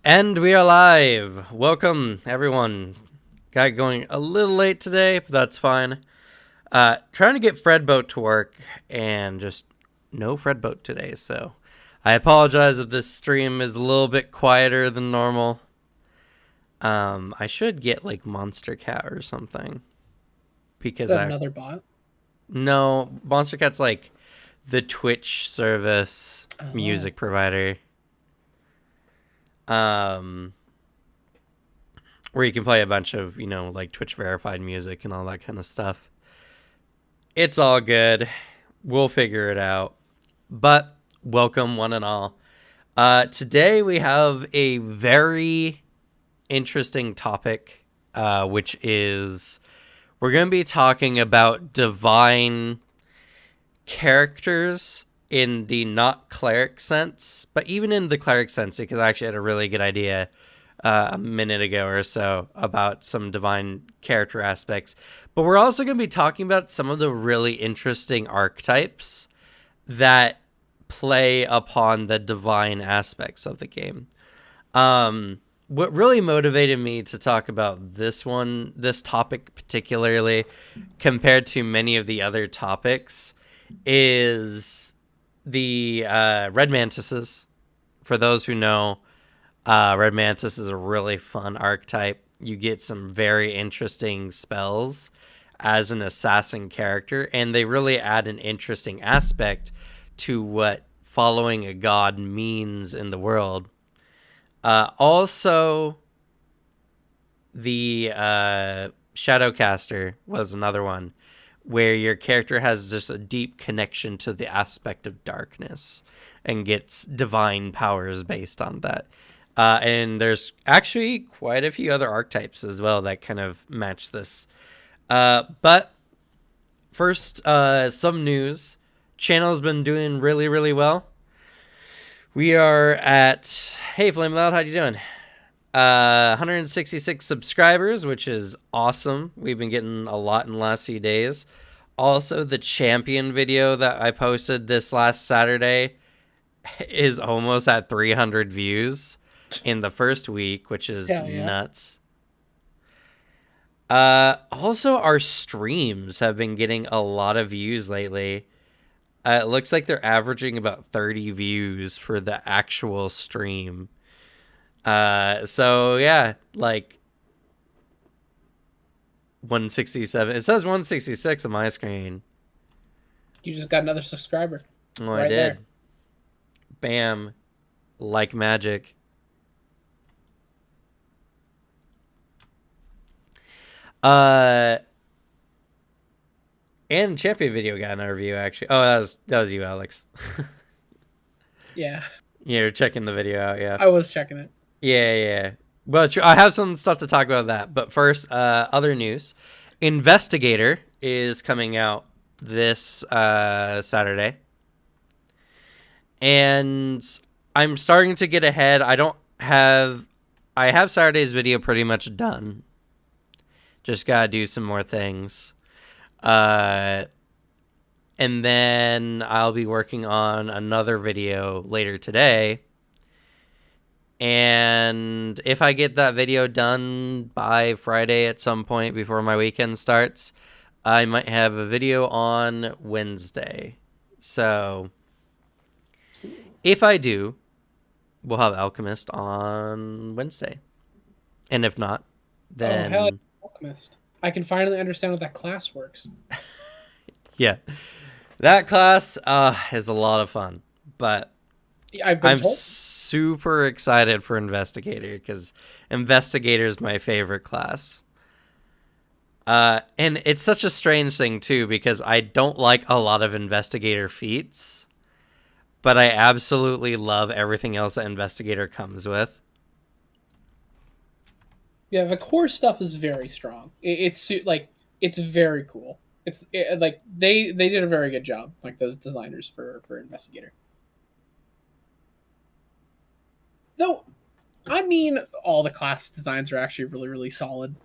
And we are live. Welcome, everyone. Got going a little late today, but that's fine. Trying to get Fredboat to work, and just no Fredboat today. So I apologize if this stream is a little bit quieter than normal. I should get like Monster Cat or something Is because that I another bot? no Monster Cat's like the Twitch service Oh, music provider. Um, where you can play a bunch of, like Twitch verified music and all that kind of stuff. It's all good. We'll figure it out. But welcome, one and all. Today we have a very interesting topic, which is we're going to be talking about divine characters in the not cleric sense, but even in the cleric sense, because I actually had a really good idea a minute ago or so about some divine character aspects. But we're also going to be talking about some of the really interesting archetypes that play upon the divine aspects of the game. What really motivated me to talk about this topic particularly, compared to many of the other topics, is the red mantises. For those who know, Red Mantis is a really fun archetype. You get some very interesting spells as an assassin character, and they really add an interesting aspect to what following a god means in the world. Also, the Shadowcaster was another one where your character has just a deep connection to the aspect of darkness and gets divine powers based on that. And there's actually quite a few other archetypes as well that kind of match this. But first, some news. Channel's been doing really, really well. We are at, hey Flame Loud, how you doing? 166 subscribers, which is awesome. We've been getting a lot in the last few days. Also, the champion video that I posted this last Saturday is almost at 300 views in the first week, which is hell yeah. nuts. Also, our streams have been getting a lot of views lately. It looks like they're averaging about 30 views for the actual stream. So yeah, like 167. It says 166 on my screen. You just got another subscriber Oh, I right did. there. Bam. Like magic. Uh, and champion video got an review actually. Oh, that was you, Alex. Yeah, Yeah, you're checking the video out. Yeah, I was checking it. yeah. Well, I have some stuff to talk about that. But first, other news. Investigator is coming out this Saturday, and I'm starting to get ahead. I have Saturday's video pretty much done. Just gotta do some more things. Uh, and then I'll be working on another video later today. And if I get that video done by Friday at some point before my weekend starts, I might have a video on Wednesday. So if I do, we'll have Alchemist on Wednesday. And if not, Oh hell, yeah, then Alchemist! I can finally understand how that class works. yeah. That class is a lot of fun. But I've been I'm told. super excited for Investigator because Investigator is my favorite class. And it's such a strange thing too because I don't like a lot of Investigator feats, but I absolutely love everything else that Investigator comes with. Yeah, the core stuff is very strong. Like it's very cool. Like they did a very good job, like those designers for Investigator. Though, I mean, all the class designs are actually really solid.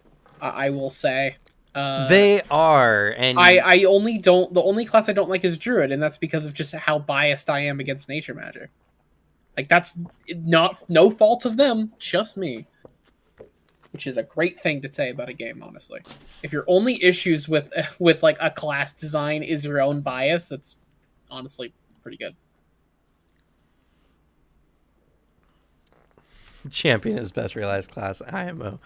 I will say. Uh, They are, and I only don't. The only class I don't like is Druid, and that's because of just how biased I am against nature magic. Like that's not no fault of them, just me. Which is a great thing to say about a game, honestly. If your only issues with like a class design is your own bias, it's honestly pretty good. Champion is best realized class IMO.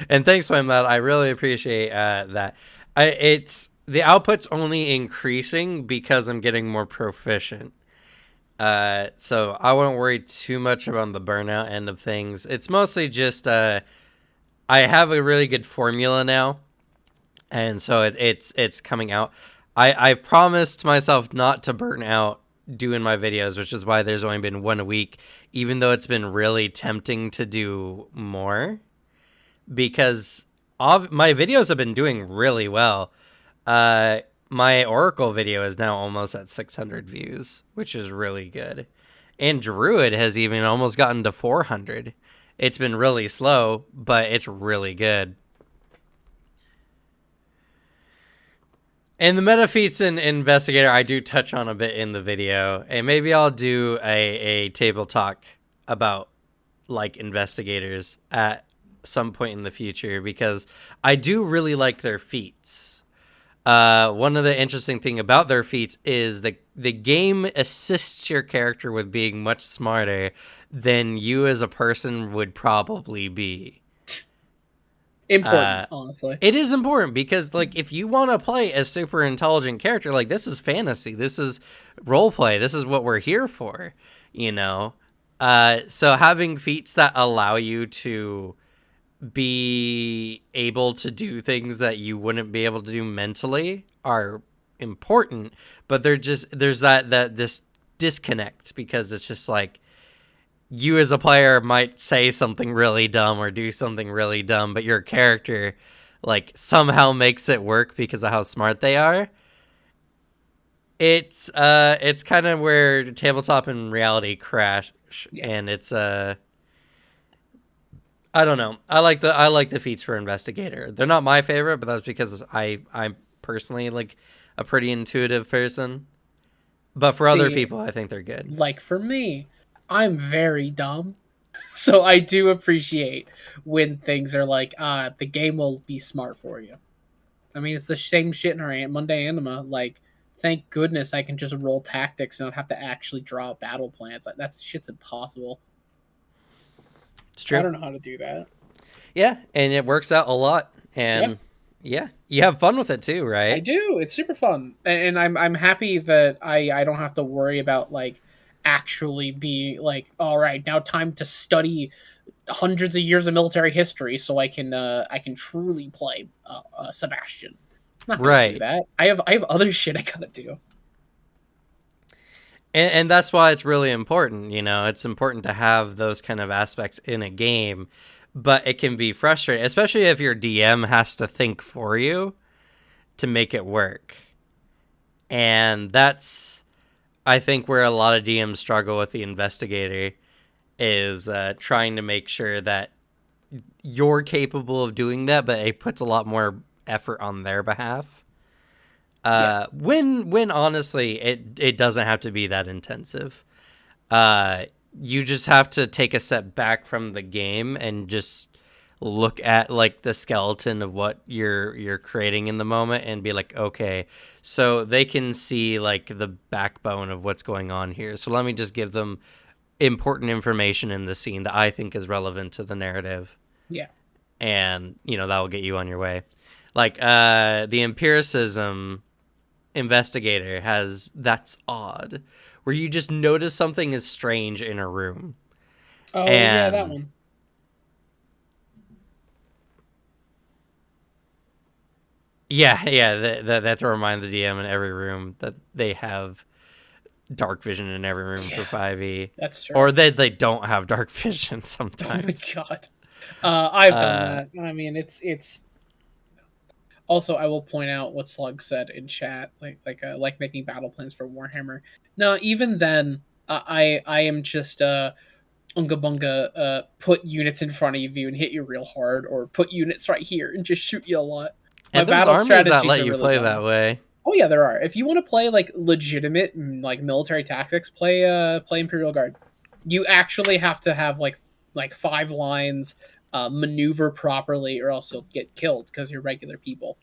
And thanks, Matt. I really appreciate that. It's the output's only increasing because I'm getting more proficient. So I wouldn't worry too much about the burnout end of things. It's mostly just I have a really good formula now, and so it's coming out. I've promised myself not to burn out doing my videos, which is why there's only been one a week, even though it's been really tempting to do more because my videos have been doing really well. Uh, my Oracle video is now almost at 600 views, which is really good. And Druid has even almost gotten to 400. It's been really slow, but it's really good. And the meta feats in Investigator, I do touch on a bit in the video. And maybe I'll do a table talk about like investigators at some point in the future because I do really like their feats. One of the interesting thing about their feats is that the game assists your character with being much smarter than you as a person would probably be. Important, honestly. It is important because, like, if you want to play a super intelligent character, like, this is fantasy, this is role play, this is what we're here for, you know? So having feats that allow you to be able to do things that you wouldn't be able to do mentally are important, but there's this disconnect because it's just like you as a player might say something really dumb or do something really dumb, but your character like somehow makes it work because of how smart they are. It's kind of where tabletop and reality crash, Yeah. and it's I don't know. I like the feats for investigator. They're not my favorite, but that's because I'm personally like a pretty intuitive person. But for other See, people, I think they're good. like for me, I'm very dumb. So I do appreciate when things are like, the game will be smart for you. I mean, it's the same shit in our Monday Anima. Like, thank goodness I can just roll tactics and not have to actually draw battle plans. Like, that shit's impossible. It's I true. don't know how to do that. Yeah, and it works out a lot. And Yep, yeah, you have fun with it too, I right? do. It's super fun, and I'm happy that I don't have to worry about like actually be like, all right, now time to study hundreds of years of military history so I can truly play Sebastian. I'm not gonna do Right. that. I have other shit I gotta do. And that's why it's really important, you know, it's important to have those kind of aspects in a game, but it can be frustrating, especially if your DM has to think for you to make it work. And that's, I think, where a lot of DMs struggle with the investigator is trying to make sure that you're capable of doing that, but it puts a lot more effort on their behalf. Yeah, When honestly, it doesn't have to be that intensive. Uh, you just have to take a step back from the game and just look at like the skeleton of what you're creating in the moment and be like, okay, so they can see like the backbone of what's going on here. So let me just give them important information in the scene that I think is relevant to the narrative, yeah. and you know that will get you on your way. Like the empiricism investigator has that's odd, where you just notice something is strange in a room, Oh yeah, that and one. yeah, that to remind the DM in every room that they have dark vision in every room for Yeah, 5e, that's true. or that they don't have dark vision Oh my sometimes. god. I've done Uh, that. I mean, it's also, I will point out what Slug said in chat, like making battle plans for Warhammer. No, even then, I am just unga bunga, put units in front of you and hit you real hard, or put units right here and just shoot you a lot. My and there's battle armies that strategies let are you really play that dumb. way. Oh yeah, there are. If you want to play like legitimate like military tactics, play Imperial Guard. You actually have to have like 5 lines, maneuver properly, or else you'll get killed because you're regular people.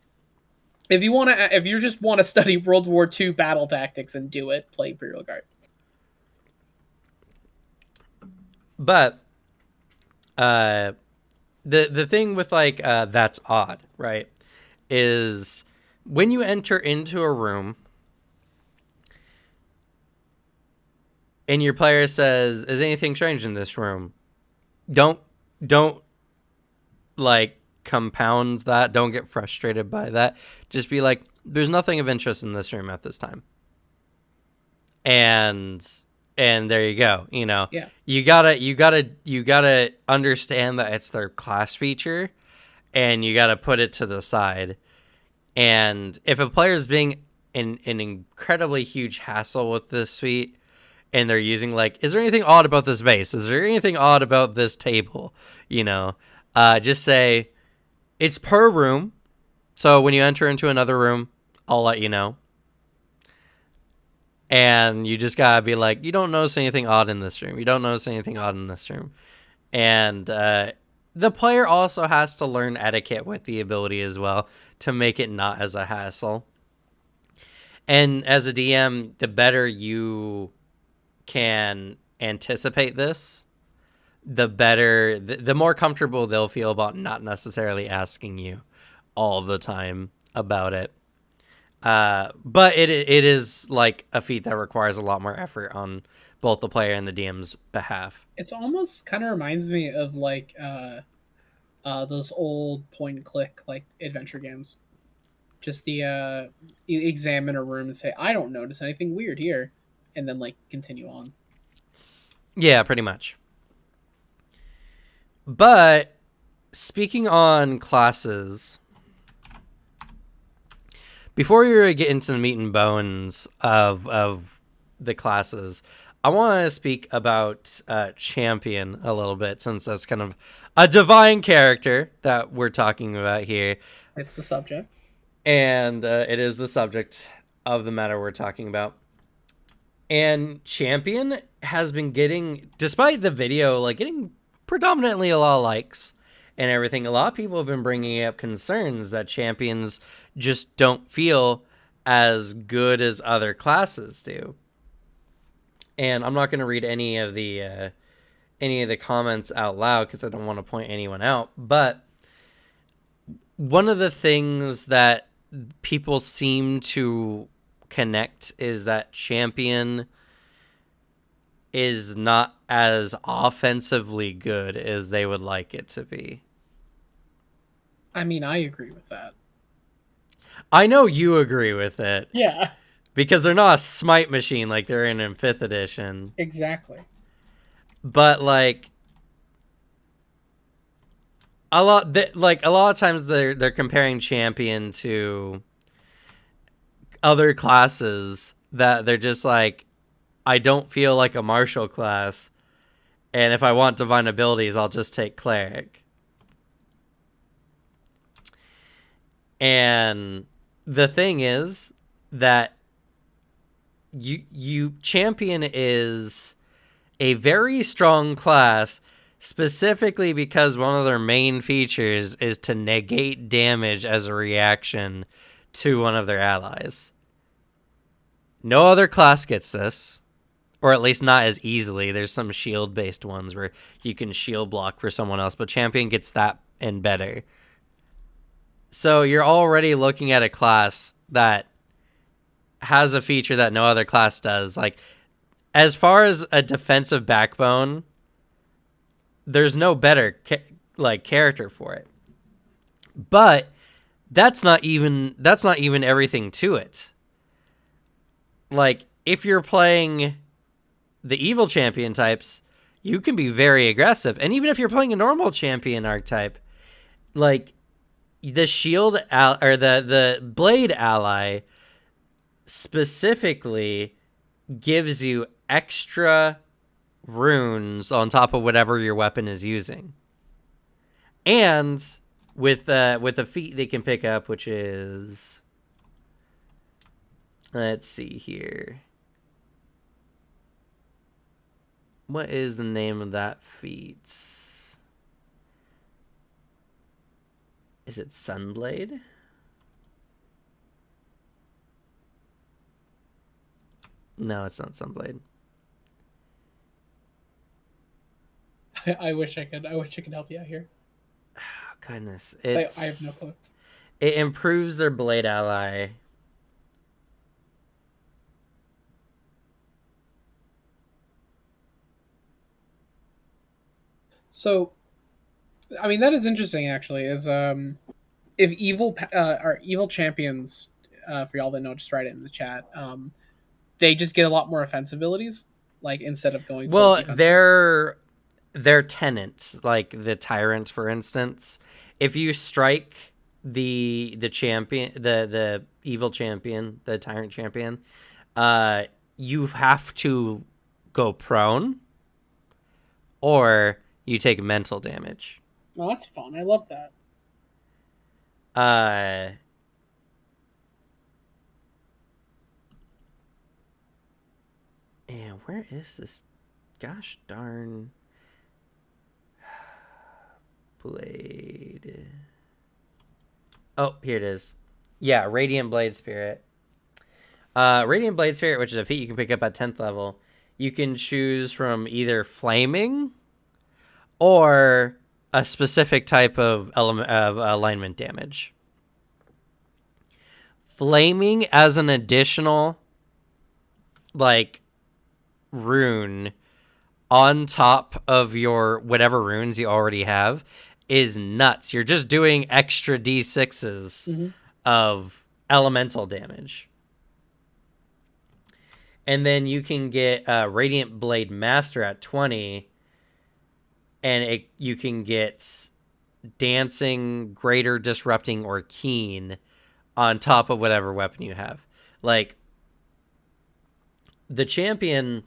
If you just want to study World War II battle tactics and do it, play Imperial Guard. But the thing with like that's odd, right? Is when you enter into a room and your player says, "Is anything strange in this room?" Don't like compound that. Don't get frustrated by that. Just be like, "There's nothing of interest in this room at this time." And there you go. You know, Yeah. you gotta understand that it's their class feature, and you gotta put it to the side. And if a player is being an incredibly huge hassle with this suite, and they're using like, is there anything odd about this vase? Is there anything odd about this table? You know, just say it's per room. So when you enter into another room, I'll let you know. And you just gotta be like, you don't notice anything odd in this room. You don't notice anything odd in this room. And the player also has to learn etiquette with the ability as well to make it not as a hassle. And as a DM, the better you can anticipate this, the better, the more comfortable they'll feel about not necessarily asking you all the time about it. But it is like a feat that requires a lot more effort on both the player and the DM's behalf. It's almost kind of reminds me of like those old point and click like adventure games. Just the you examine a room and say, I don't notice anything weird here, and then like continue on. Yeah, pretty much. But speaking on classes, before we really get into the meat and bones of the classes, I want to speak about Champion a little bit, since that's kind of a divine character that we're talking about here. It's the subject. And it is the subject of the matter we're talking about. And Champion has been getting, despite the video, like getting predominantly a lot of likes and everything. A lot of people have been bringing up concerns that champions just don't feel as good as other classes do. And I'm not going to read any of the comments out loud because I don't want to point anyone out. But one of the things that people seem to connect is that Champion is not as offensively good as they would like it to be. I mean, I agree with that. I know you agree with it. Yeah. Because they're not a smite machine like they're in 5th edition. Exactly. But like a lot of times they're comparing Champion to other classes that they're just like, I don't feel like a martial class, and if I want divine abilities, I'll just take cleric. And the thing is that you Champion is a very strong class, specifically because one of their main features is to negate damage as a reaction to one of their allies. No other class gets this, or at least not as easily. There's some shield-based ones where you can shield block for someone else, but Champion gets that and better. So you're already looking at a class that has a feature that no other class does. Like, as far as a defensive backbone, there's no better character for it. But that's not even everything to it. Like, if you're playing the evil champion types, you can be very aggressive. And even if you're playing a normal champion archetype, like the shield or the blade ally specifically gives you extra runes on top of whatever your weapon is using. And with a feat they can pick up, which is Let's see here. What is the name of that feat? Is it Sunblade? No, it's not Sunblade. I wish I could. I wish I could help you out here. Oh, goodness. I have no clue. It improves their blade ally. So, I mean, that is interesting. Actually, is if or evil champions, for y'all that know, just write it in the chat. They just get a lot more offensive abilities, like instead of going full Well, defensive. they're tenants, like the tyrant, for instance. If you strike the champion, the evil champion, the tyrant champion, you have to go prone, or you take mental damage. Oh, that's fun. I love that. And where is this? Gosh darn blade. Oh, here it is. Yeah, Radiant Blade Spirit. Radiant Blade Spirit, which is a feat you can pick up at 10th level. You can choose from either flaming or a specific type of element of alignment damage. Flaming as an additional like rune on top of your whatever runes you already have is nuts. You're just doing extra d6s of elemental damage. And then you can get Radiant Blade Master at 20, and you can get Dancing, Greater Disrupting, or Keen on top of whatever weapon you have. Like, the champion...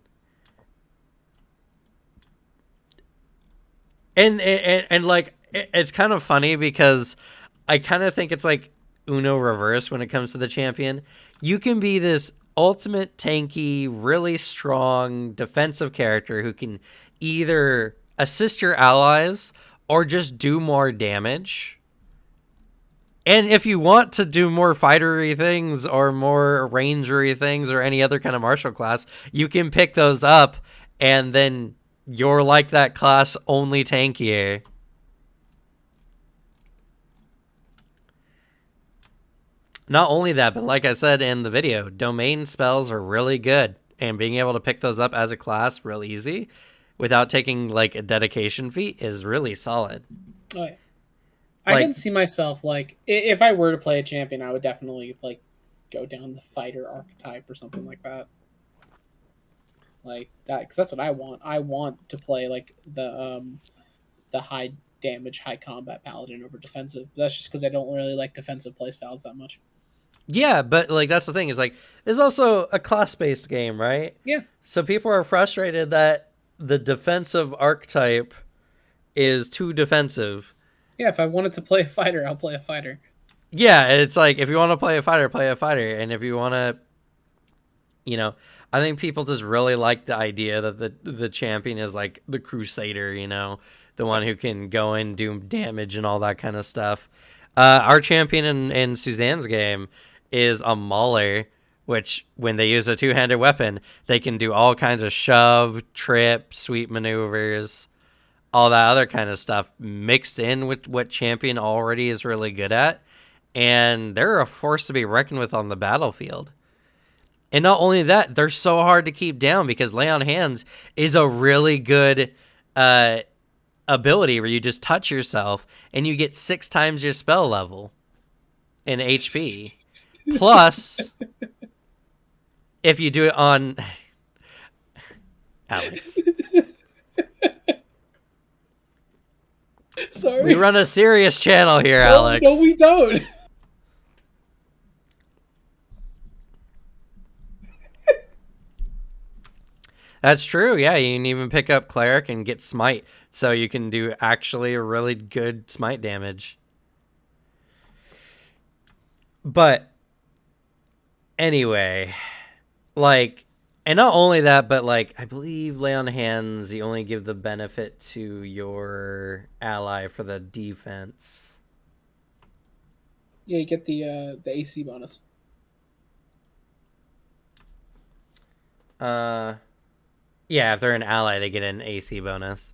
And like, it's kind of funny because I kind of think it's like Uno reverse when it comes to the champion. You can be this ultimate tanky, really strong defensive character who can either assist your allies or just do more damage. And if you want to do more fightery things or more rangery things or any other kind of martial class, you can pick those up, and then you're like that class, only tankier. Not only that, but like I said in the video, domain spells are really good, and being able to pick those up as a class real easy without taking like a dedication feat is really solid. Oh, yeah. I can see myself, like, if I were to play a champion, I would definitely like go down the fighter archetype or something like that. Like that, because that's what I want. I want to play like the high damage, high combat paladin over defensive. That's just because I don't really like defensive playstyles that much. Yeah, but like that's the thing is like there's also a class-based game, right? Yeah. So people are frustrated that the defensive archetype is too defensive. Yeah, if I wanted to play a fighter, I'll play a fighter. Yeah, it's like if you want to play a fighter, play a fighter, and if you want to, you know, I think people just really like the idea that the champion is like the crusader, you know, the one who can go and do damage and all that kind of stuff. Our champion in Suzanne's game is a mauler, which when they use a two-handed weapon, they can do all kinds of shove, trip, sweep maneuvers, all that other kind of stuff mixed in with what champion already is really good at. And they're a force to be reckoned with on the battlefield. And not only that, they're so hard to keep down because Lay on Hands is a really good ability where you just touch yourself and you get 6 times your spell level in HP. Plus, if you do it on... Alex. Sorry. We run a serious channel here, Alex. No, we don't. That's true. Yeah, you can even pick up Cleric and get Smite, so you can do actually a really good Smite damage. But Anyway, like, and not only that, but like, I believe lay on hands, you only give the benefit to your ally for the defense. Yeah, you get the AC bonus. Uh, yeah, if they're an ally, they get an AC bonus.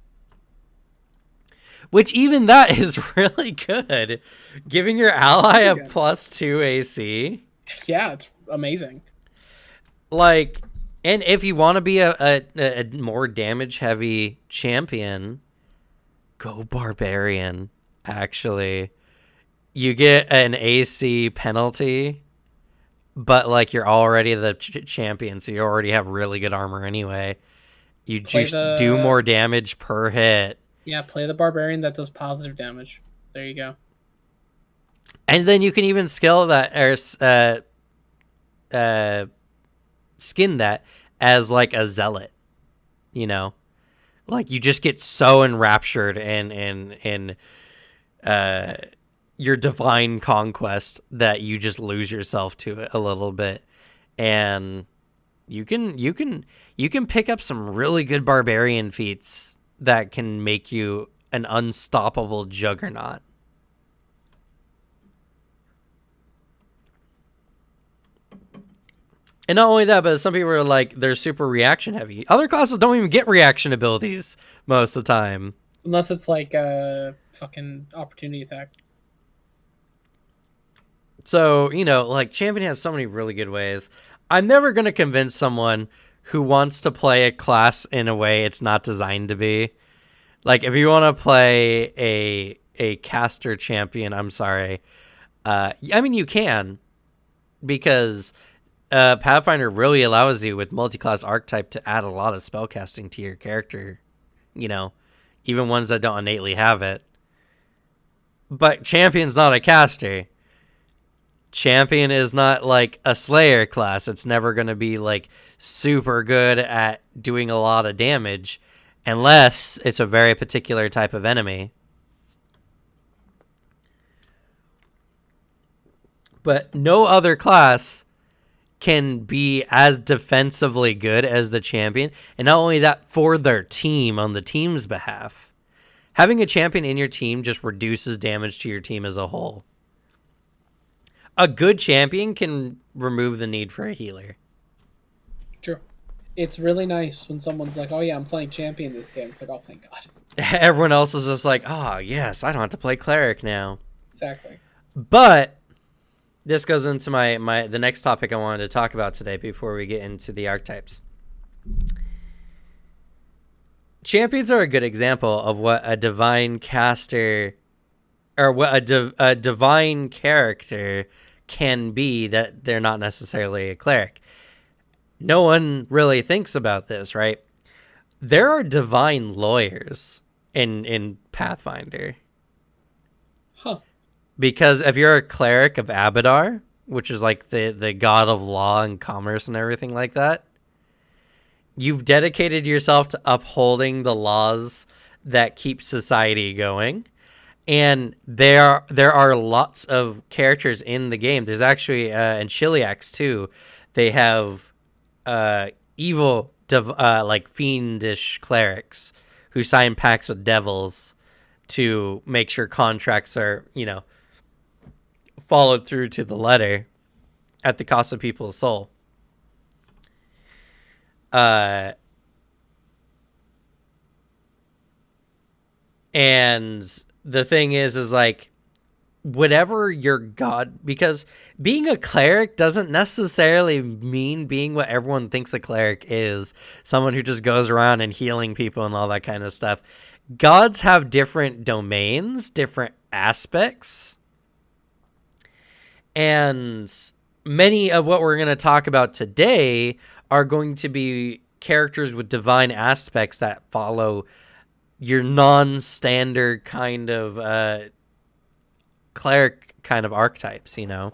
Which even that is really good. Giving your ally Pretty a good. +2 AC. Yeah, it's amazing. Like, and if you want to be a more damage heavy champion, go barbarian. Actually, you get an AC penalty, but like you're already the champion, so you already have really good armor anyway. You Play just do the more damage per hit. Yeah, play the barbarian that does positive damage. There you go. And then you can even skill that or uh, skin that as like a zealot, you know? Like you just get so enraptured in uh your divine conquest that you just lose yourself to it a little bit. And you can pick up some really good barbarian feats that can make you an unstoppable juggernaut. And not only that, but some people are like they're super reaction heavy. Other classes don't even get reaction abilities most of the time. Unless it's like a fucking opportunity attack. So, like champion has so many really good ways. I'm never going to convince someone who wants to play a class in a way it's not designed to be. Like if you want to play a caster champion, I'm sorry. I mean you can because Pathfinder really allows you with multi-class archetype to add a lot of spellcasting to your character, you know, even ones that don't innately have it. But champion's not a caster. Champion is not like a slayer class. It's never going to be like super good at doing a lot of damage unless it's a very particular type of enemy. But no other class can be as defensively good as the champion, and not only that, for their team on the team's behalf. Having a champion in your team just reduces damage to your team as a whole. A good champion can remove the need for a healer. True. It's really nice when someone's like, "Oh yeah, I'm playing champion this game." It's like, "Oh, thank God." Everyone else is just like, oh, yes, I don't have to play cleric now. Exactly. But this goes into the next topic I wanted to talk about today before we get into the archetypes. Champions are a good example of what a divine caster or what a divine character can be that they're not necessarily a cleric. No one really thinks about this, right? There are divine lawyers in Pathfinder. Huh. Because if you're a cleric of Abadar, which is like the god of law and commerce and everything like that, you've dedicated yourself to upholding the laws that keep society going. And there are lots of characters in the game. There's actually in Chiliax too, they have evil like fiendish clerics who sign pacts with devils to make sure contracts are followed through to the letter at the cost of people's soul. And the thing is like whatever your god, because being a cleric doesn't necessarily mean being what everyone thinks a cleric is, someone who just goes around and healing people and all that kind of stuff. Gods have different domains, different aspects, and many of what we're going to talk about today are going to be characters with divine aspects that follow your non-standard kind of cleric kind of archetypes, Nice.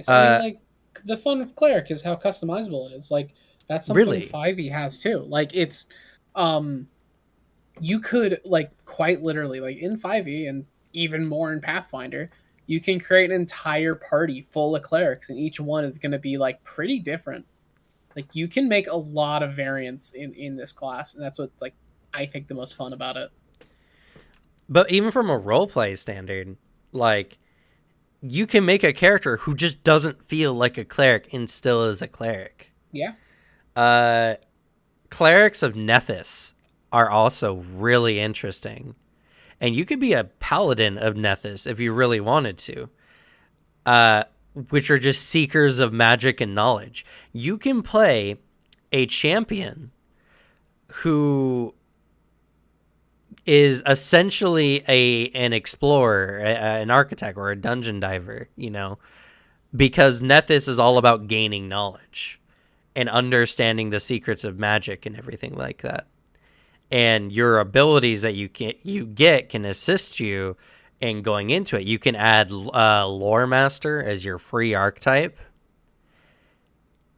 I mean, like the fun of cleric is how customizable it is. Like that's something Really? 5e has too. Like it's, you could like quite literally like in 5e and even more in Pathfinder, You can create an entire party full of clerics, and each one is going to be like pretty different. Like you can make a lot of variants in this class, and that's what's like I think the most fun about it. But even from a roleplay standard, like you can make a character who just doesn't feel like a cleric and still is a cleric. Yeah. Uh, Clerics of Nethys are also really interesting. And you could be a paladin of Nethys if you really wanted to, which are just seekers of magic and knowledge. You can play a champion who is essentially an explorer, an architect, or a dungeon diver, because Nethys is all about gaining knowledge and understanding the secrets of magic and everything like that. And your abilities that you get can assist you in going into it. You can add Lore Master as your free archetype.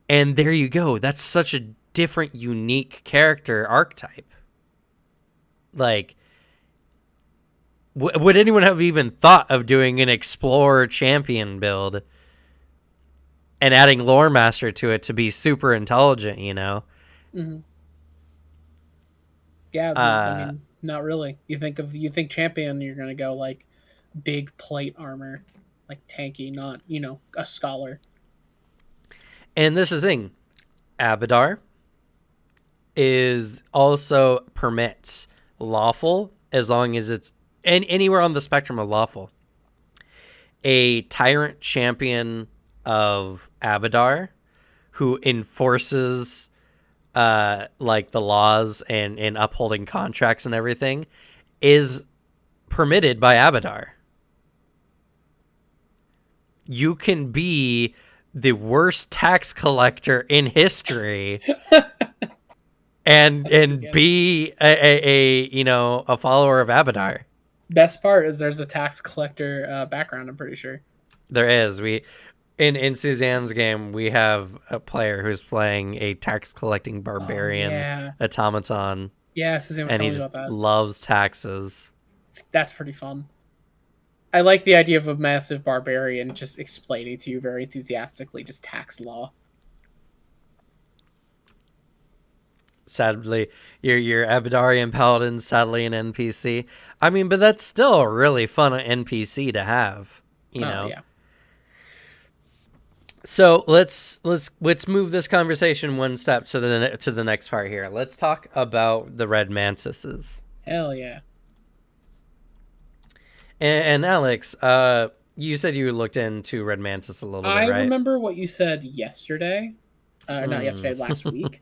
And there you go. That's such a different, unique character archetype. Like, would anyone have even thought of doing an Explorer champion build and adding Lore Master to it to be super intelligent, Mm-hmm. Yeah, I Uh, mean, not really. You think champion, you're gonna go like big plate armor, like tanky, not a scholar. and this is the thing. Abadar is also permits lawful as long as it's anywhere on the spectrum of lawful. A tyrant champion of Abadar who enforces like the laws and upholding contracts and everything is permitted by Abadar. You can be the worst tax collector in history and be a follower of Abadar. Best part is there's a tax collector background. I'm pretty sure. There is. We in Suzanne's game we have a player who's playing a tax collecting Oh barbarian yeah, automaton, yeah. Suzanne was and he telling me just about that. loves taxes. That's pretty fun. I like the idea of a massive barbarian just explaining to you very enthusiastically just tax law. Sadly, your Abadarian paladin sadly an NPC. I mean, but that's still a really fun NPC to have, Oh yeah. So let's move this conversation one step to the next part here. Let's talk about the red mantises. Hell yeah. And Alex, you said you looked into red mantis a little I bit, right? remember what you said yesterday. Not yesterday, Mm. last week.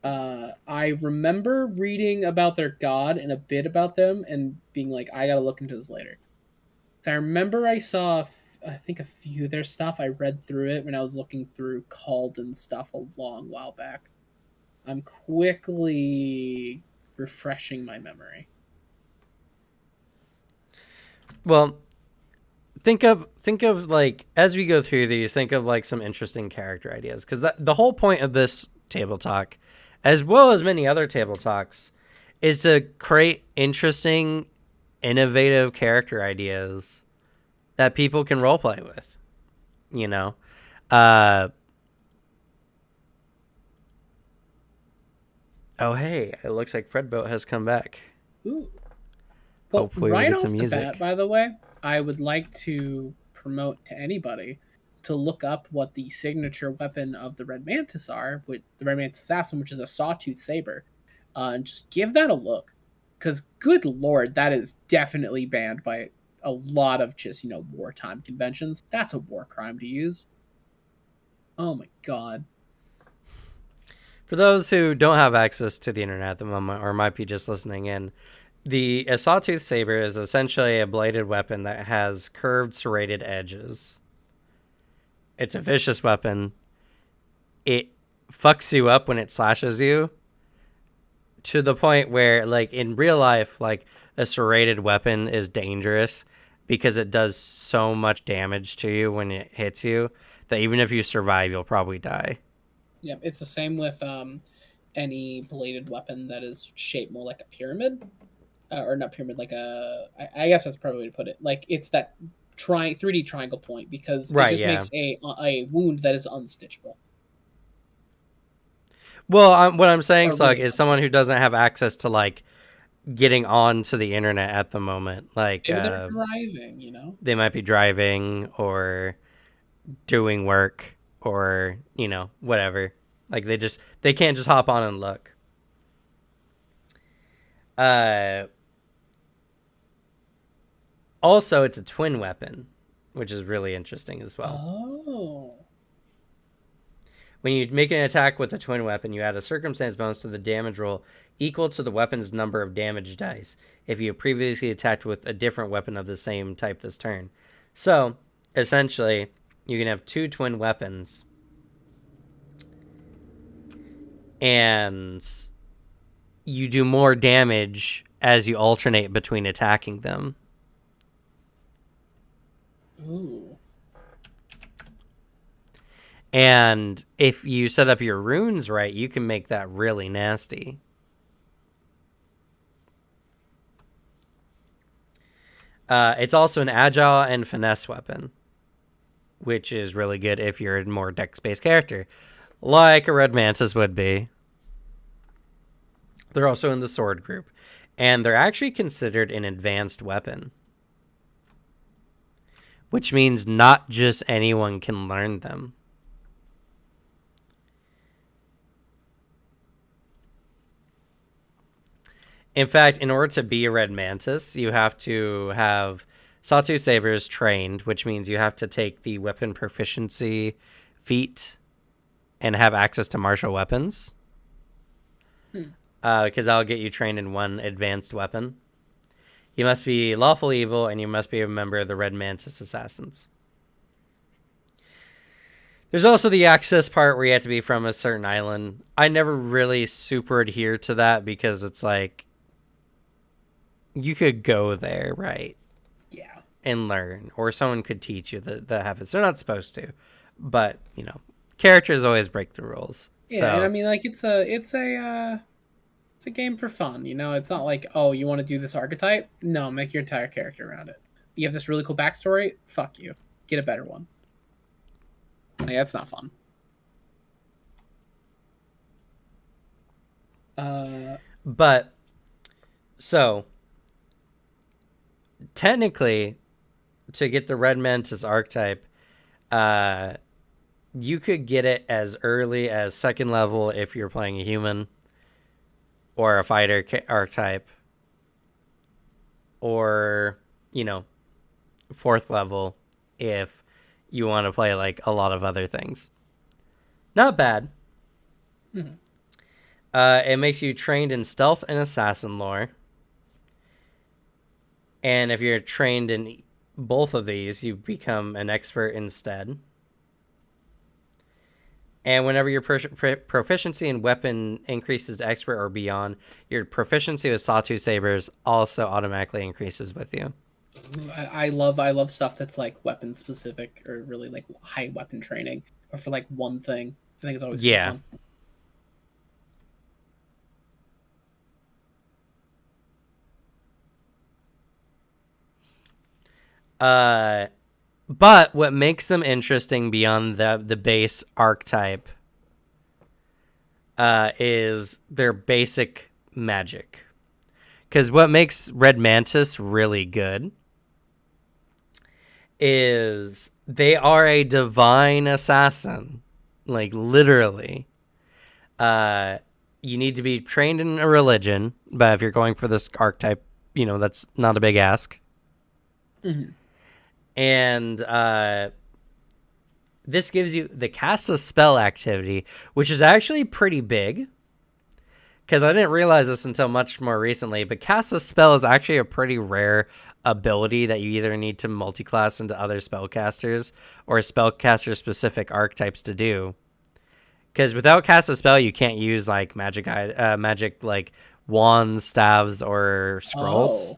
I remember reading about their god and a bit about them and being like, I gotta look into this later. So I remember I saw, I think, a few of their stuff. I read through it when I was looking through Calden stuff a long while back. I'm quickly refreshing my memory. Well, think of like as we go through these, think of like some interesting character ideas because the whole point of this table talk, as well as many other table talks, is to create interesting, innovative character ideas that people can roleplay with. You know, uh, oh hey, it looks like Fredboat has come back. Ooh. Well, Hopefully, we right get some off the bat, music. by the way, I would like to promote to anybody to look up what the signature weapon of the Red Mantis are, with the Red Mantis Assassin, which is a sawtooth saber, and just give that a look. Because, good lord, that is definitely banned by a lot of just, wartime conventions. That's a war crime to use. Oh my god. For those who don't have access to the internet at the moment, or might be just listening in, a sawtooth saber is essentially a bladed weapon that has curved, serrated edges. It's a vicious weapon. It fucks you up when it slashes you to the point where, like, in real life, like, a serrated weapon is dangerous because it does so much damage to you when it hits you that even if you survive, you'll probably die. Yep, it's the same with any bladed weapon that is shaped more like a pyramid. Or not pyramid, like I guess that's probably way to put it. Like it's that 3D triangle point because it Right, just yeah. makes a wound that is unstitchable Well, what I'm saying, or Slug, really is someone who doesn't have access to like getting onto the internet at the moment. Like, maybe they're driving, you know. they might be driving or doing work or whatever. Like they can't just hop on and look. Uh, Also, it's a twin weapon, which is really interesting as well. Oh. When you make an attack with a twin weapon, you add a circumstance bonus to the damage roll equal to the weapon's number of damage dice if you have previously attacked with a different weapon of the same type this turn. So, essentially, you can have two twin weapons, and you do more damage as you alternate between attacking them. Ooh. And if you set up your runes right, you can make that really nasty. It's also an agile and finesse weapon, which is really good if you're a more dex-based character, like a Red Mantis would be. They're also in the sword group, and they're actually considered an advanced weapon, which means not just anyone can learn them. In fact, in order to be a Red Mantis, you have to have Sawtooth Sabers trained, which means you have to take the weapon proficiency feat and have access to martial weapons. Because that'll get you trained in one advanced weapon. You must be lawful evil, and you must be a member of the Red Mantis Assassins. There's also the access part where you have to be from a certain island. I never really super adhere to that because it's like, you could go there, right? Yeah. And learn, or someone could teach you the habits. They're not supposed to, but characters always break the rules. Yeah, So, and I mean, like it's a game for fun, you know. It's not like, oh, you want to do this archetype? No, make your entire character around it. You have this really cool backstory? Fuck you, get a better one. Like, that's not fun. but so technically, to get the Red Mantis archetype, you could get it as early as second level if you're playing a human or a fighter archetype, or fourth level if you want to play like a lot of other things. Not bad. Mhm. It makes you trained in stealth and assassin lore. And if you're trained in both of these, you become an expert instead. And whenever your proficiency in weapon increases to expert or beyond, your proficiency with Sawtooth Sabers also automatically increases with you. I love stuff that's like weapon specific or really like high weapon training, or for like one thing. I think it's always super Yeah. fun. But what makes them interesting beyond the base archetype is their basic magic. Because what makes Red Mantis really good is they are a divine assassin. Like, literally. You need to be trained in a religion, but if you're going for this archetype, that's not a big ask. Mm-hmm. And this gives you the cast a spell activity, which is actually pretty big. Because I didn't realize this until much more recently, but cast a spell is actually a pretty rare ability that you either need to multi-class into other spellcasters or spellcaster-specific archetypes to do. Because without cast a spell, you can't use like magic like wands, staves, or scrolls.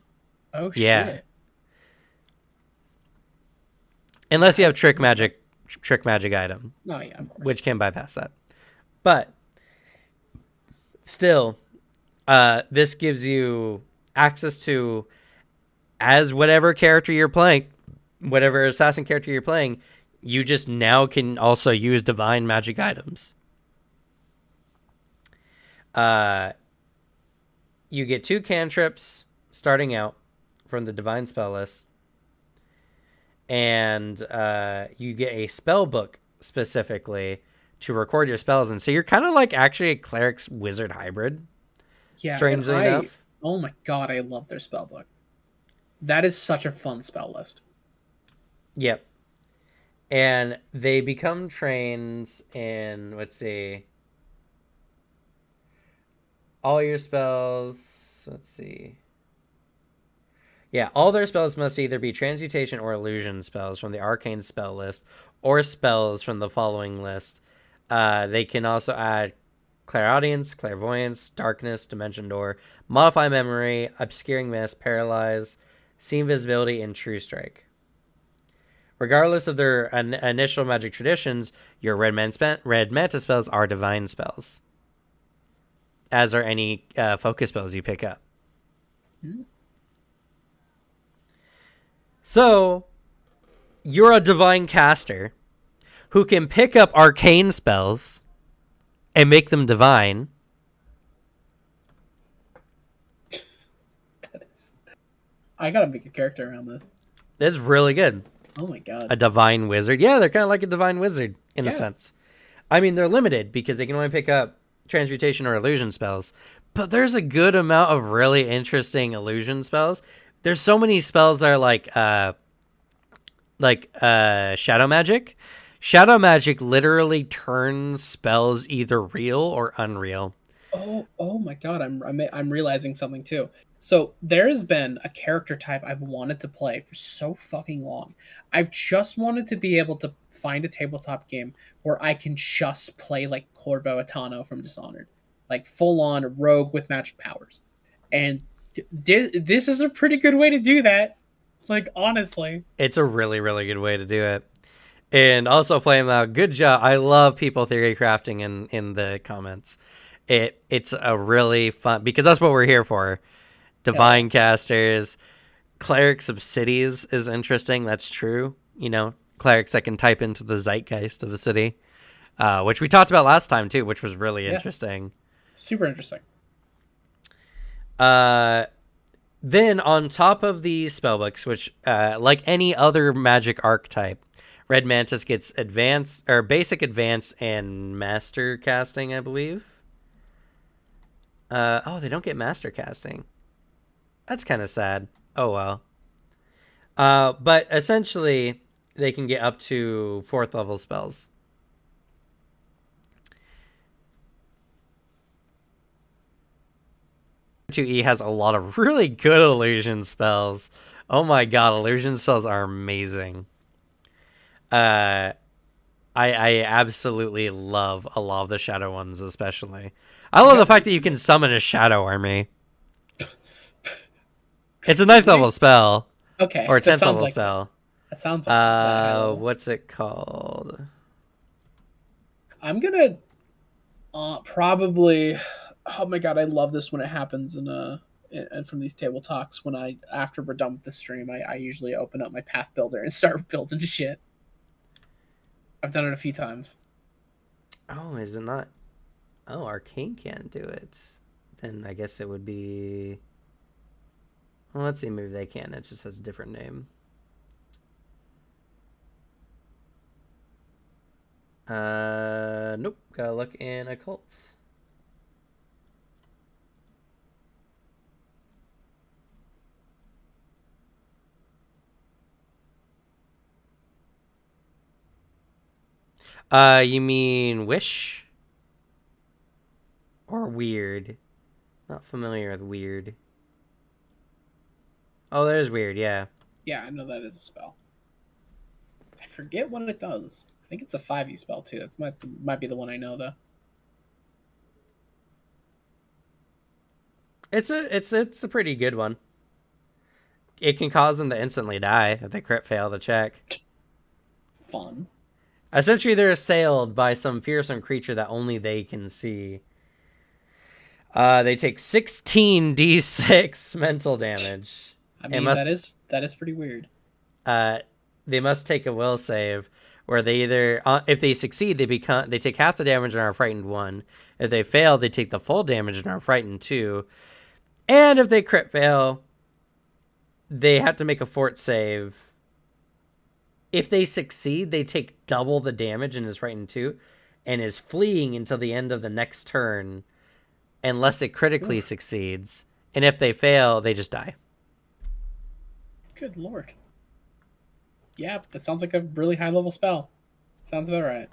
Oh Yeah, shit. unless you have trick magic item, Oh yeah, of course. which can bypass that. But still, this gives you access to, as whatever character you're playing, whatever assassin character you're playing, you just now can also use divine magic items. You get 2 cantrips starting out from the divine spell list, and you get a spell book specifically to record your spells. And so you're kind of like actually a cleric's wizard hybrid, Yeah, and strangely enough. oh my god, I love their spell book. That is such a fun spell list. Yep. And they become trained in, let's see, all your spells. Let's see. Yeah, all their spells must either be transmutation or illusion spells from the arcane spell list, or spells from the following list. They can also add clairaudience, clairvoyance, darkness, dimension door, modify memory, obscuring mist, paralyze, see invisibility, and true strike. Regardless of their initial magic traditions, your red manta spells are divine spells, as are any focus spells you pick up. Mm-hmm. So, you're a divine caster who can pick up arcane spells and make them divine. I gotta make a character around this. That's really good. Oh my god. A divine wizard. Yeah, they're kind of like a divine wizard in a Yeah. sense. I mean, they're limited because they can only pick up transmutation or illusion spells. But there's a good amount of really interesting illusion spells. There's so many spells that are like shadow magic. Shadow magic literally turns spells either real or unreal. Oh my god, I'm realizing something too. So there's been a character type I've wanted to play for so fucking long. I've just wanted to be able to find a tabletop game where I can just play like Corvo Atano from Dishonored, like full on rogue with magic powers. And this is a pretty good way to do that. Like honestly, It's a really, really good way to do it. And also, Flame Out, good job. I love people theory crafting in the comments. It's a really fun, because that's what we're here for. Divine casters, clerics of cities is interesting. That's true. You know, clerics that can type into the zeitgeist of the city, which we talked about last time too, which was really interesting. Super interesting. Then on top of the spellbooks, which like any other magic archetype, Red Mantis gets advanced or basic, advance, and master casting, I believe. Oh, they don't get master casting. That's kind of sad. Oh well. But essentially, they can get up to 4th level spells. E has a lot of really good illusion spells. Oh my god, illusion spells are amazing. I absolutely love a lot of the shadow ones, especially. I love the fact that you can summon a shadow army. It's a 9th level spell. Okay. Or a 10th level like spell. That sounds like what's it called? I'm gonna probably. Oh my god, I love this when it happens and from these table talks. When after we're done with the stream, I usually open up my path builder and start building shit. I've done it a few times. Oh, is it not? Oh, Arcane can't do it. Then I guess it would be. Well, let's see. Maybe they can. It just has a different name. Nope. Gotta look in Occult. You mean Wish? Or Weird? Not familiar with Weird. Oh, there's Weird, yeah. Yeah, I know that is a spell. I forget what it does. I think it's a 5e spell too. That might be the one I know though. It's a pretty good one. It can cause them to instantly die if they crit fail the check. Fun. Essentially, they're assailed by some fearsome creature that only they can see. They take 16d6 mental damage. I mean, that is pretty weird. they must take a will save where they either if they succeed they take half the damage and are frightened 1. If they fail, they take the full damage and are frightened 2. And if they crit fail, they have to make a fort save. If they succeed, they take double the damage and is frightened 2 and is fleeing until the end of the next turn unless it critically succeeds. And if they fail, they just die. Good lord. Yeah, that sounds like a really high level spell. Sounds about right.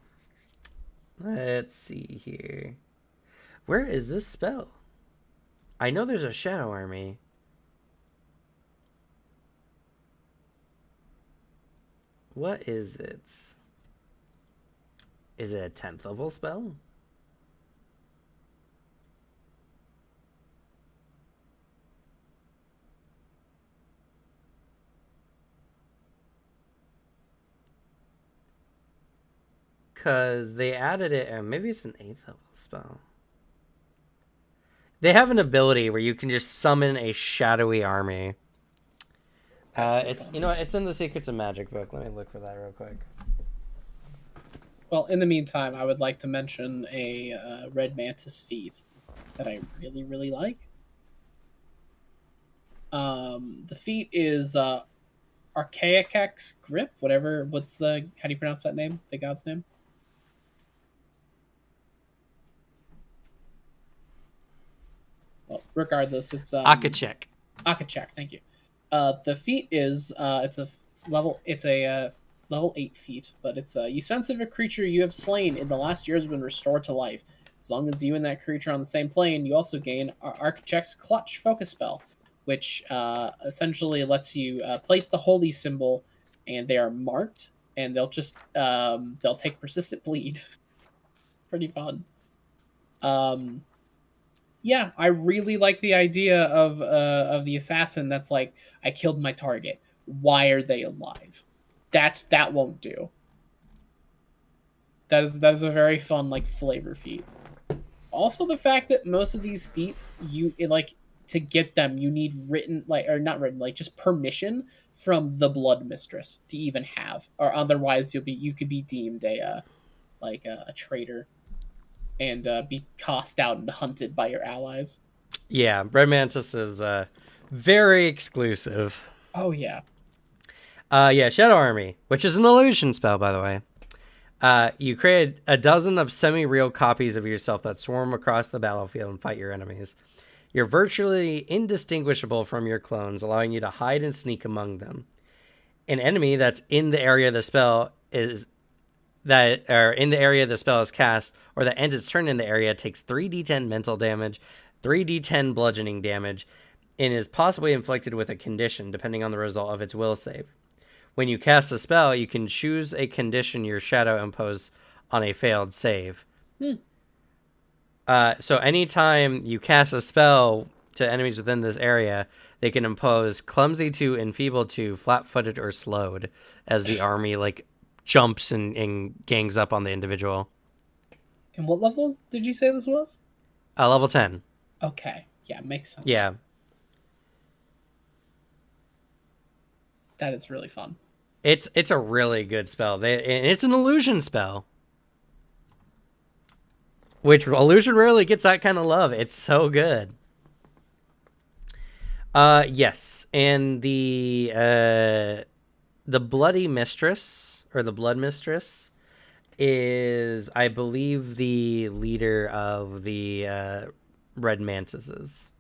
Let's see here. Where is this spell? I know there's a Shadow Army. What is it? Is it a 10th level spell? Because they added it, and maybe it's an 8th level spell. They have an ability where you can just summon a shadowy army. It's fun. You know what? It's in the Secrets of Magic book. Let me look for that real quick. Well, in the meantime, I would like to mention a Red Mantis feat that I really, really like. The feat is Archaicex Grip, whatever. How do you pronounce that name? The god's name? Well, regardless, it's Akachek. Akachek, thank you. The feat is it's a level 8 feat, but it's you sense if a creature you have slain in the last year has been restored to life. As long as you and that creature are on the same plane, you also gain Archaicex Clutch focus spell, which essentially lets you place the holy symbol, and they are marked, and they'll just they'll take persistent bleed. Pretty fun. Yeah, I really like the idea of the assassin that's like, I killed my target. Why are they alive? That won't do. That is a very fun like flavor feat. Also, the fact that most of these feats to get them you need written just permission from the Blood Mistress to even have, or otherwise you could be deemed a traitor and be tossed out and hunted by your allies. Yeah, Red Mantis is very exclusive. Oh, yeah. Yeah, Shadow Army, which is an illusion spell, by the way. You create a dozen of semi-real copies of yourself that swarm across the battlefield and fight your enemies. You're virtually indistinguishable from your clones, allowing you to hide and sneak among them. An enemy that's in the area the spell is cast, or that ends its turn in the area, takes 3d10 mental damage, 3d10 bludgeoning damage, and is possibly inflicted with a condition, depending on the result of its will save. When you cast a spell, you can choose a condition your shadow impose on a failed save. So anytime you cast a spell to enemies within this area, they can impose Clumsy 2, Enfeebled 2, Flat-footed, or Slowed, as the army jumps and gangs up on the individual. And what level did you say this was? Level 10. Okay. Yeah, makes sense. Yeah. That is really fun. It's a really good spell. And it's an illusion spell. Which illusion rarely gets that kind of love. It's so good. Yes. And the Bloody Mistress, or the Blood Mistress, is, I believe, the leader of the Red Mantises.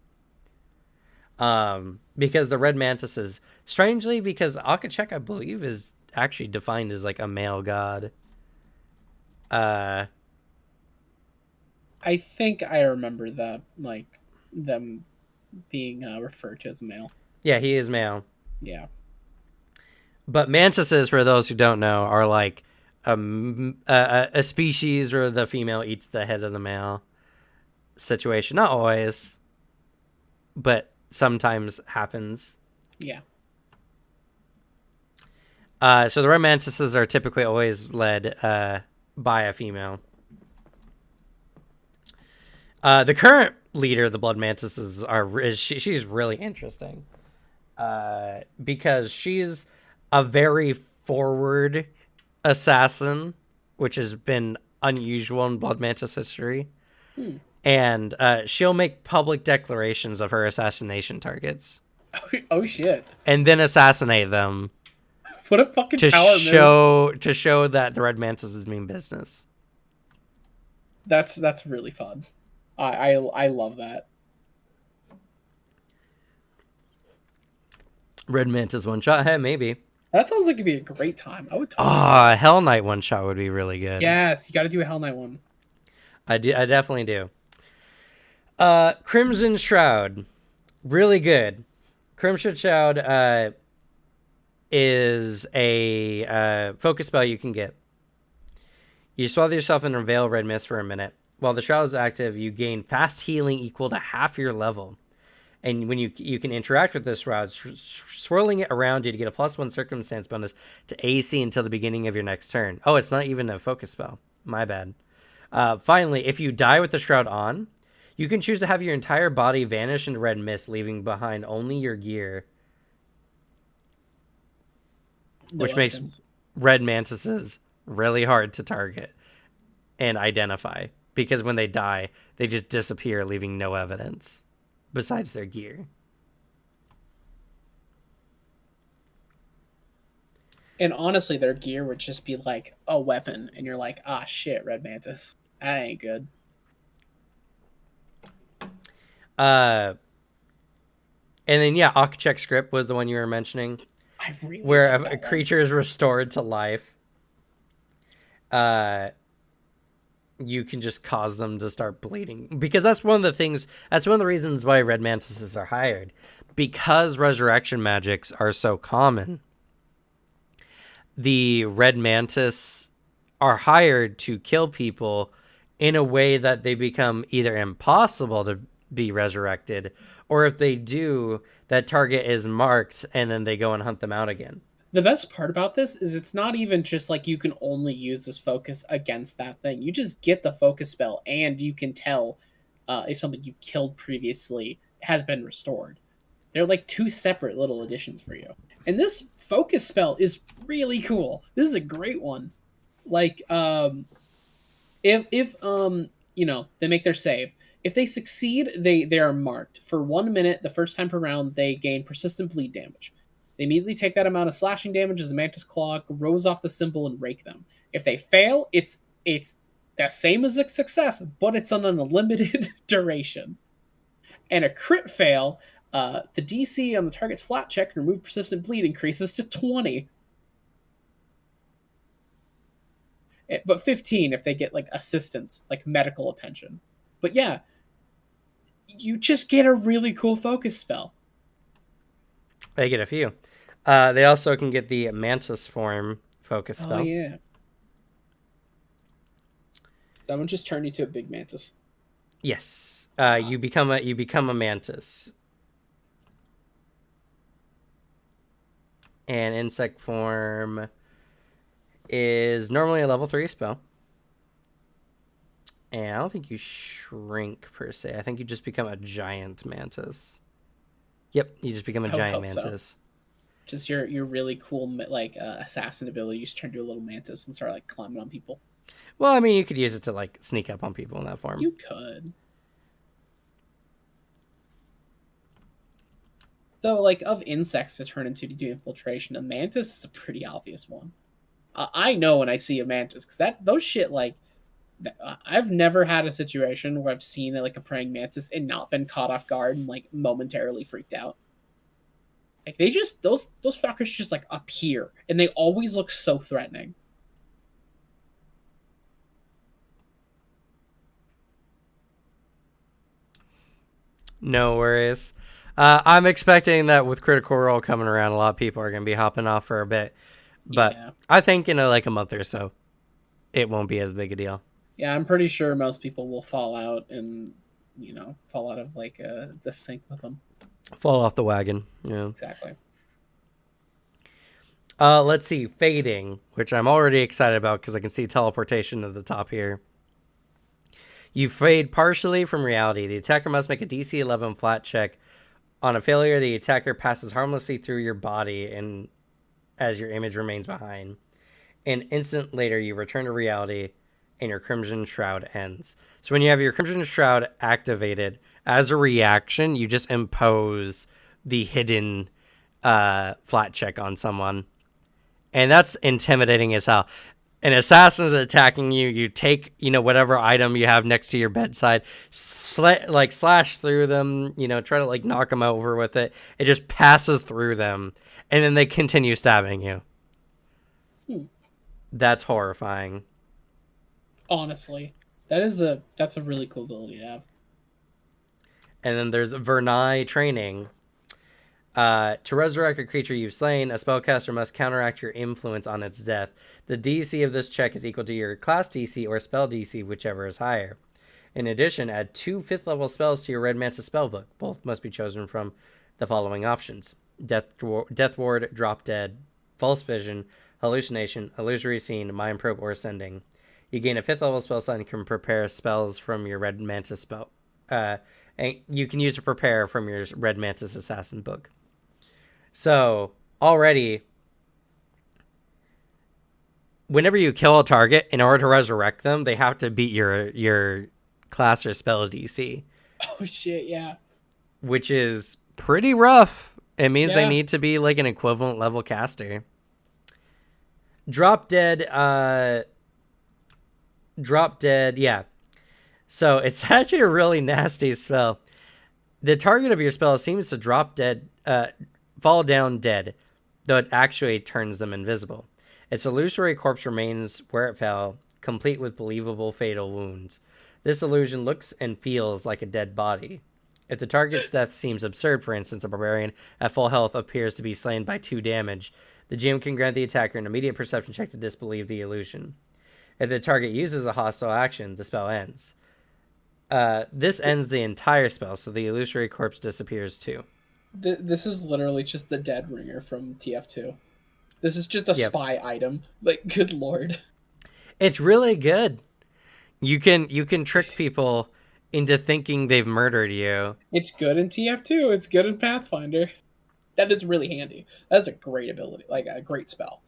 Because the Red Mantises, strangely, because Akachek, I believe, is actually defined as a male god. I think I remember that, them being referred to as male. Yeah, he is male. Yeah. But mantises, for those who don't know, are a species where the female eats the head of the male situation. Not always, but sometimes happens. Yeah. So the Red Mantises are typically always led by a female. The current leader of the Blood Mantises she's really interesting. Because she's a very forward assassin, which has been unusual in Blood Mantis history. Hmm. And she'll make public declarations of her assassination targets Oh shit! and then assassinate them What a fucking to power move. show that the Red Mantis is mean business. That's really fun. I love that. Red Mantis one shot, hey, maybe. That sounds like it'd be a great time. I would totally. Hell Knight one shot would be really good. Yes, you got to do a Hell Knight one. I definitely do. Crimson Shroud, really good. Crimson Shroud is a focus spell you can get. You swathe yourself in a veil of red mist for a minute. While the shroud is active, you gain fast healing equal to half your level. And when you can interact with this shroud, swirling it around you to get a +1 circumstance bonus to AC until the beginning of your next turn. Oh, it's not even a focus spell. My bad. Finally, if you die with the shroud on, you can choose to have your entire body vanish into red mist, leaving behind only your gear, which makes red mantises really hard to target and identify, because when they die, they just disappear, leaving no evidence besides their gear. And honestly, their gear would just be like a weapon, and you're like, ah, shit, Red Mantis, that ain't good. And then yeah, Akachek script was the one you were mentioning, I really where like a creature is restored to life. You can just cause them to start bleeding, because that's one of the things. That's one of the reasons why red mantises are hired, because resurrection magics are so common. The red mantis are hired to kill people in a way that they become either impossible to be resurrected, or if they do, that target is marked and then they go and hunt them out again. The best part about this is it's not even just like you can only use this focus against that thing. You just get the focus spell, and you can tell if something you killed previously has been restored. They're like two separate little additions for you. And this focus spell is really cool. This is a great one. Like, if you know, they make their save. If they succeed, they are marked for 1 minute. The first time per round, they gain persistent bleed damage. They immediately take that amount of slashing damage as the Mantis Claw grows off the symbol and rake them. If they fail, it's the same as a success, but it's on an unlimited duration. And a crit fail, the DC on the target's flat check and remove persistent bleed increases to 20. But 15 if they get like assistance, like medical attention. But yeah, you just get a really cool focus spell. They get a few. They also can get the Mantis form focus spell. Oh yeah. Someone just turned you to a big mantis. Yes. You become a mantis. And insect form is normally a level 3 spell. And I don't think you shrink per se. I think you just become a giant mantis. Yep, you just become a giant mantis. So. Just your really cool like assassin ability. You just turn into a little mantis and start like climbing on people. Well, I mean, you could use it to like sneak up on people in that form. You could. Though, like, of insects to turn into to do infiltration, a mantis is a pretty obvious one. I know when I see a mantis, because those shit, like, I've never had a situation where I've seen like a praying mantis and not been caught off guard and like momentarily freaked out. Like they just those fuckers just like appear and they always look so threatening. No worries. I'm expecting that with Critical Role coming around, a lot of people are going to be hopping off for a bit. But yeah. I think in like a month or so, it won't be as big a deal. Yeah, I'm pretty sure most people will fall out and, fall out of like the sync with them. Fall off the wagon. Yeah. Exactly. Let's see. Fading, which I'm already excited about because I can see teleportation at the top here. You fade partially from reality. The attacker must make a DC 11 flat check. On a failure, the attacker passes harmlessly through your body and as your image remains behind. An instant later, you return to reality and your Crimson Shroud ends. So when you have your Crimson Shroud activated, as a reaction, you just impose the hidden flat check on someone. And that's intimidating as hell. An assassin is attacking you. You take, whatever item you have next to your bedside, slash through them, try to knock them over with it. It just passes through them. And then they continue stabbing you. That's horrifying. Honestly, that's a really cool ability to have. And then there's Vernai training. To resurrect a creature you've slain, a spellcaster must counteract your influence on its death. The DC of this check is equal to your class DC or spell DC, whichever is higher. In addition, add 2 5th level spells to your Red Manta spellbook. Both must be chosen from the following options: Death Ward, Drop Dead, False Vision, Hallucination, Illusory Scene, Mind Probe, or Ascending. You gain a 5th level spell slot and can prepare spells from your Red Mantis spell. And you can use to prepare from your Red Mantis Assassin book. So already, whenever you kill a target, in order to resurrect them, they have to beat your class or spell DC. Oh shit, yeah. Which is pretty rough. It means they need to be like an equivalent level caster. Drop Dead, yeah. So it's actually a really nasty spell. The target of your spell seems to fall down dead, though it actually turns them invisible. Its illusory corpse remains where it fell, complete with believable fatal wounds. This illusion looks and feels like a dead body. If the target's death seems absurd, for instance, a barbarian at full health appears to be slain by 2 damage, the GM can grant the attacker an immediate perception check to disbelieve the illusion. If the target uses a hostile action, the spell ends. This ends the entire spell, so the illusory corpse disappears too. This is literally just the Dead Ringer from TF2. This is just a spy item. Like, good lord. It's really good. You can trick people into thinking they've murdered you. It's good in TF2. It's good in Pathfinder. That is really handy. That's a great ability. Like, a great spell.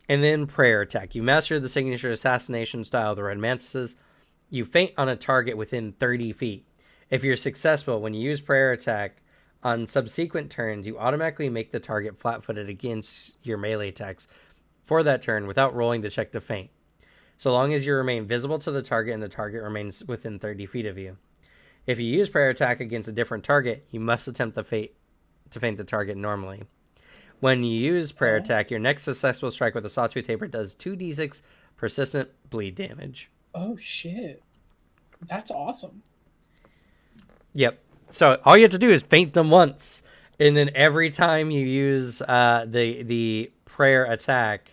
And then Prayer Attack. You master the signature assassination style of the Red Mantises. You faint on a target within 30 feet. If you're successful, when you use Prayer Attack, on subsequent turns, you automatically make the target flat-footed against your melee attacks for that turn without rolling the check to feint, so long as you remain visible to the target and the target remains within 30 feet of you. If you use Prayer Attack against a different target, you must attempt to feint the target normally. When you use Prayer Attack, your next successful strike with a Sawtooth Taper does 2d6 persistent bleed damage. Oh, shit. That's awesome. Yep. So all you have to do is feint them once, and then every time you use the Prayer Attack,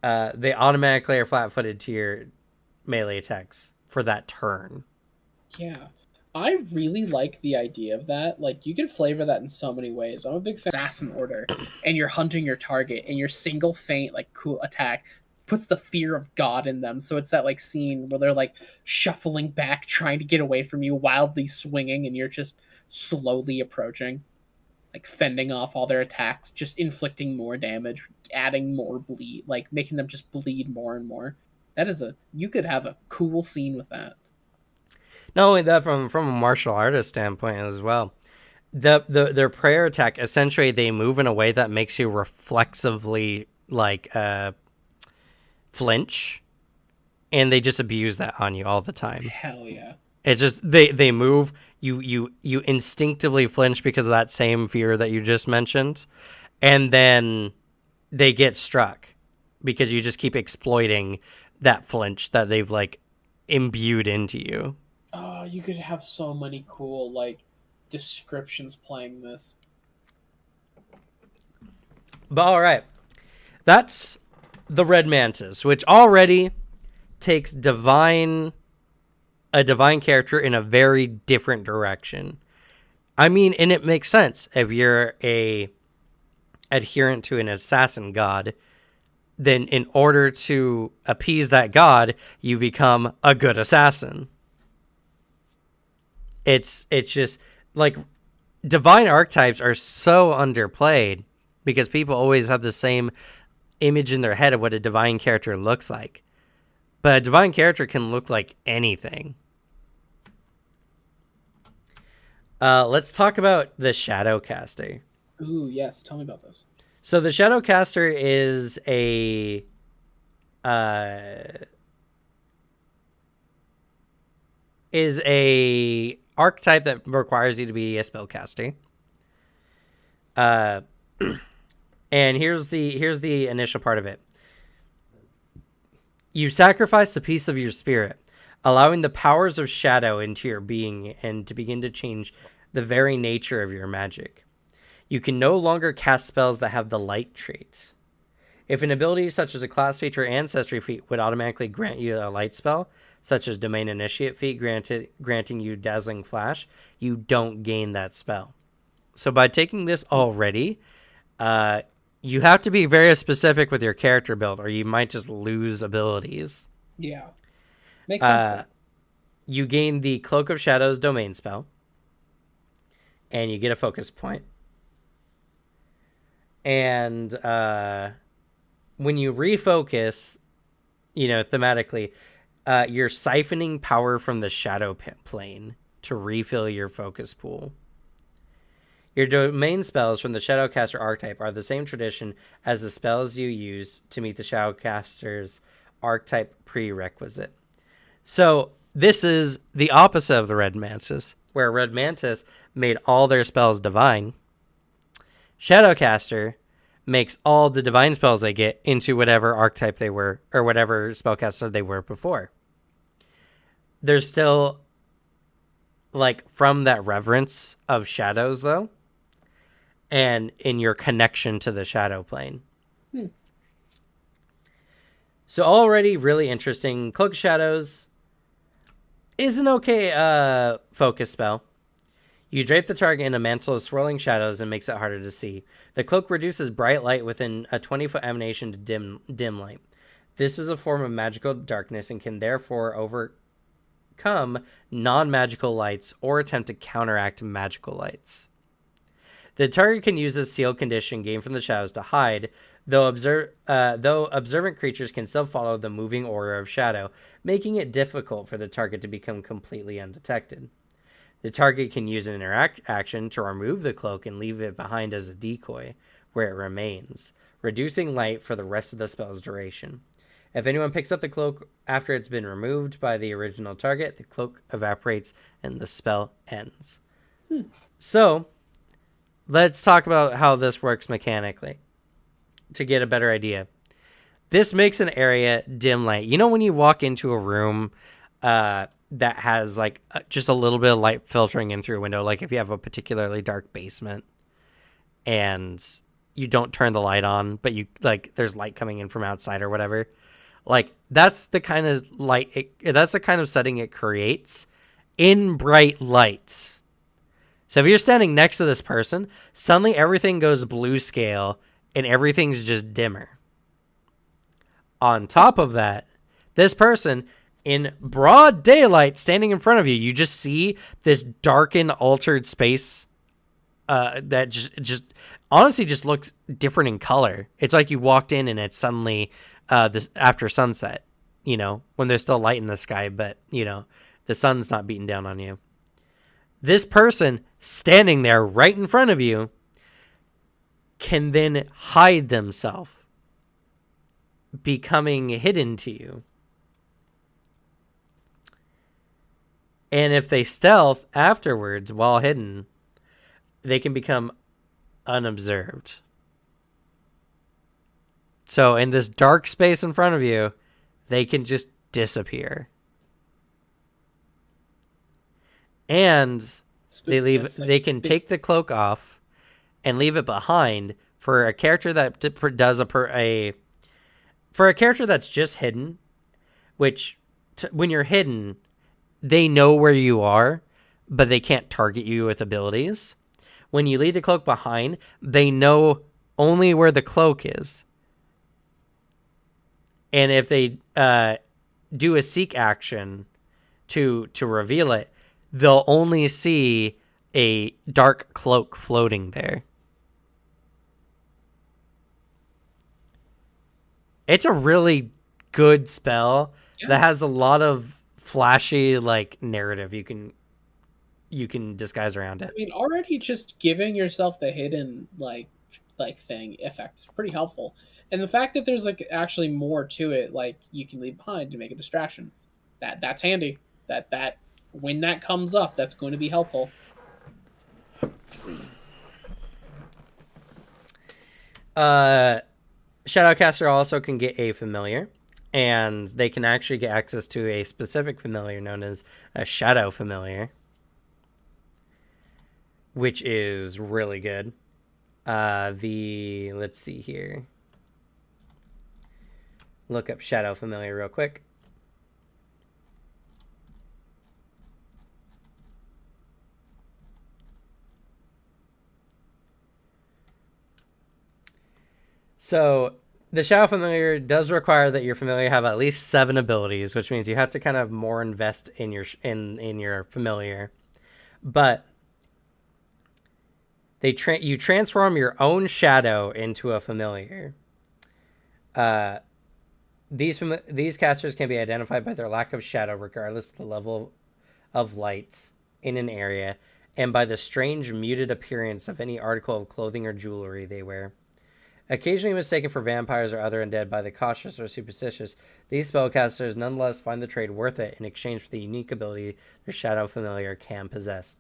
they automatically are flat-footed to your melee attacks for that turn. Yeah. I really like the idea of that. Like, you can flavor that in so many ways. I'm a big fan of Assassin Order, and you're hunting your target, and your single feint, like, cool attack puts the fear of God in them. So it's that, like, scene where they're, like, shuffling back, trying to get away from you, wildly swinging, and you're just slowly approaching, like, fending off all their attacks, just inflicting more damage, adding more bleed, like, making them just bleed more and more. You could have a cool scene with that. Not only that, from a martial artist standpoint as well, their Prayer Attack, essentially they move in a way that makes you reflexively flinch, and they just abuse that on you all the time. Hell yeah. It's just they move, you instinctively flinch because of that same fear that you just mentioned, and then they get struck because you just keep exploiting that flinch that they've like imbued into you. Oh, you could have so many cool, like, descriptions playing this. But all right, that's the Red Mantis, which already takes a divine character in a very different direction. I mean, and it makes sense. If you're a adherent to an assassin god, then in order to appease that god, you become a good assassin. It's just like divine archetypes are so underplayed because people always have the same image in their head of what a divine character looks like. But a divine character can look like anything. Let's talk about the Shadowcaster. Ooh, yes. Tell me about this. So the Shadowcaster is a archetype that requires you to be a spellcaster. And here's the initial part of it. You sacrifice a piece of your spirit, allowing the powers of shadow into your being and to begin to change the very nature of your magic. You can no longer cast spells that have the light trait. If an ability such as a class feature or ancestry feat would automatically grant you a light spell, such as Domain Initiate feat granting you Dazzling Flash, you don't gain that spell. So by taking this already, you have to be very specific with your character build, or you might just lose abilities. Yeah. Makes sense. You gain the Cloak of Shadows domain spell, and you get a focus point. And when you refocus, thematically, you're siphoning power from the shadow plane to refill your focus pool. Your domain spells from the Shadowcaster archetype are the same tradition as the spells you use to meet the Shadowcaster's archetype prerequisite. So this is the opposite of the Red Mantis, where Red Mantis made all their spells divine. Shadowcaster makes all the divine spells they get into whatever archetype they were, or whatever spellcaster they were before. There's still, from that reverence of shadows, though, and in your connection to the shadow plane. So already really interesting. Cloak of Shadows is an okay focus spell. You drape the target in a mantle of swirling shadows and makes it harder to see. The cloak reduces bright light within a 20-foot emanation to dim light. This is a form of magical darkness and can therefore overcome non-magical lights or attempt to counteract magical lights. The target can use this sealed condition gained from the shadows to hide, though observant creatures can still follow the moving aura of shadow, making it difficult for the target to become completely undetected. The target can use an action to remove the cloak and leave it behind as a decoy, where it remains, reducing light for the rest of the spell's duration. If anyone picks up the cloak after it's been removed by the original target, the cloak evaporates and the spell ends. So, let's talk about how this works mechanically to get a better idea. This makes an area dim light. You know when you walk into a room that has just a little bit of light filtering in through a window, like if you have a particularly dark basement and you don't turn the light on, but you there's light coming in from outside or whatever. That's the kind of that's the kind of setting it creates in bright light. So if you're standing next to this person, suddenly everything goes blue scale and everything's just dimmer. On top of that, this person in broad daylight standing in front of you, you just see this darkened, altered space that just honestly just looks different in color. It's like you walked in and it's suddenly this after sunset, when there's still light in the sky, but the sun's not beating down on you. This person standing there right in front of you can then hide themselves, becoming hidden to you. And if they stealth afterwards while hidden, they can become unobserved. So in this dark space in front of you, they can just disappear. And they can take the cloak off and leave it behind for a character that does for a character that's just hidden, which when you're hidden, they know where you are, but they can't target you with abilities. When you leave the cloak behind, they know only where the cloak is. And if they do a seek action to reveal it, they'll only see a dark cloak floating there. It's a really good spell that Yeah. has a lot of flashy like narrative you can disguise around I it. mean, already just giving yourself the hidden like thing effect is pretty helpful. And the fact that there's like actually more to it, like you can leave behind to make a distraction. That's handy. That when that comes up, that's going to be helpful. Uh Shadowcaster also can get a familiar, and they can actually get access to a specific familiar known as a shadow familiar, which is really good. The let's see here. Look up shadow familiar real quick. So the shadow familiar does require that your familiar have at least 7 abilities, which means you have to kind of more invest in your familiar. But you transform your own shadow into a familiar. Uh, these casters can be identified by their lack of shadow, regardless of the level of light in an area, and by the strange muted appearance of any article of clothing or jewelry they wear. Occasionally mistaken for vampires or other undead by the cautious or superstitious, these spellcasters nonetheless find the trade worth it in exchange for the unique ability their shadow familiar can possess.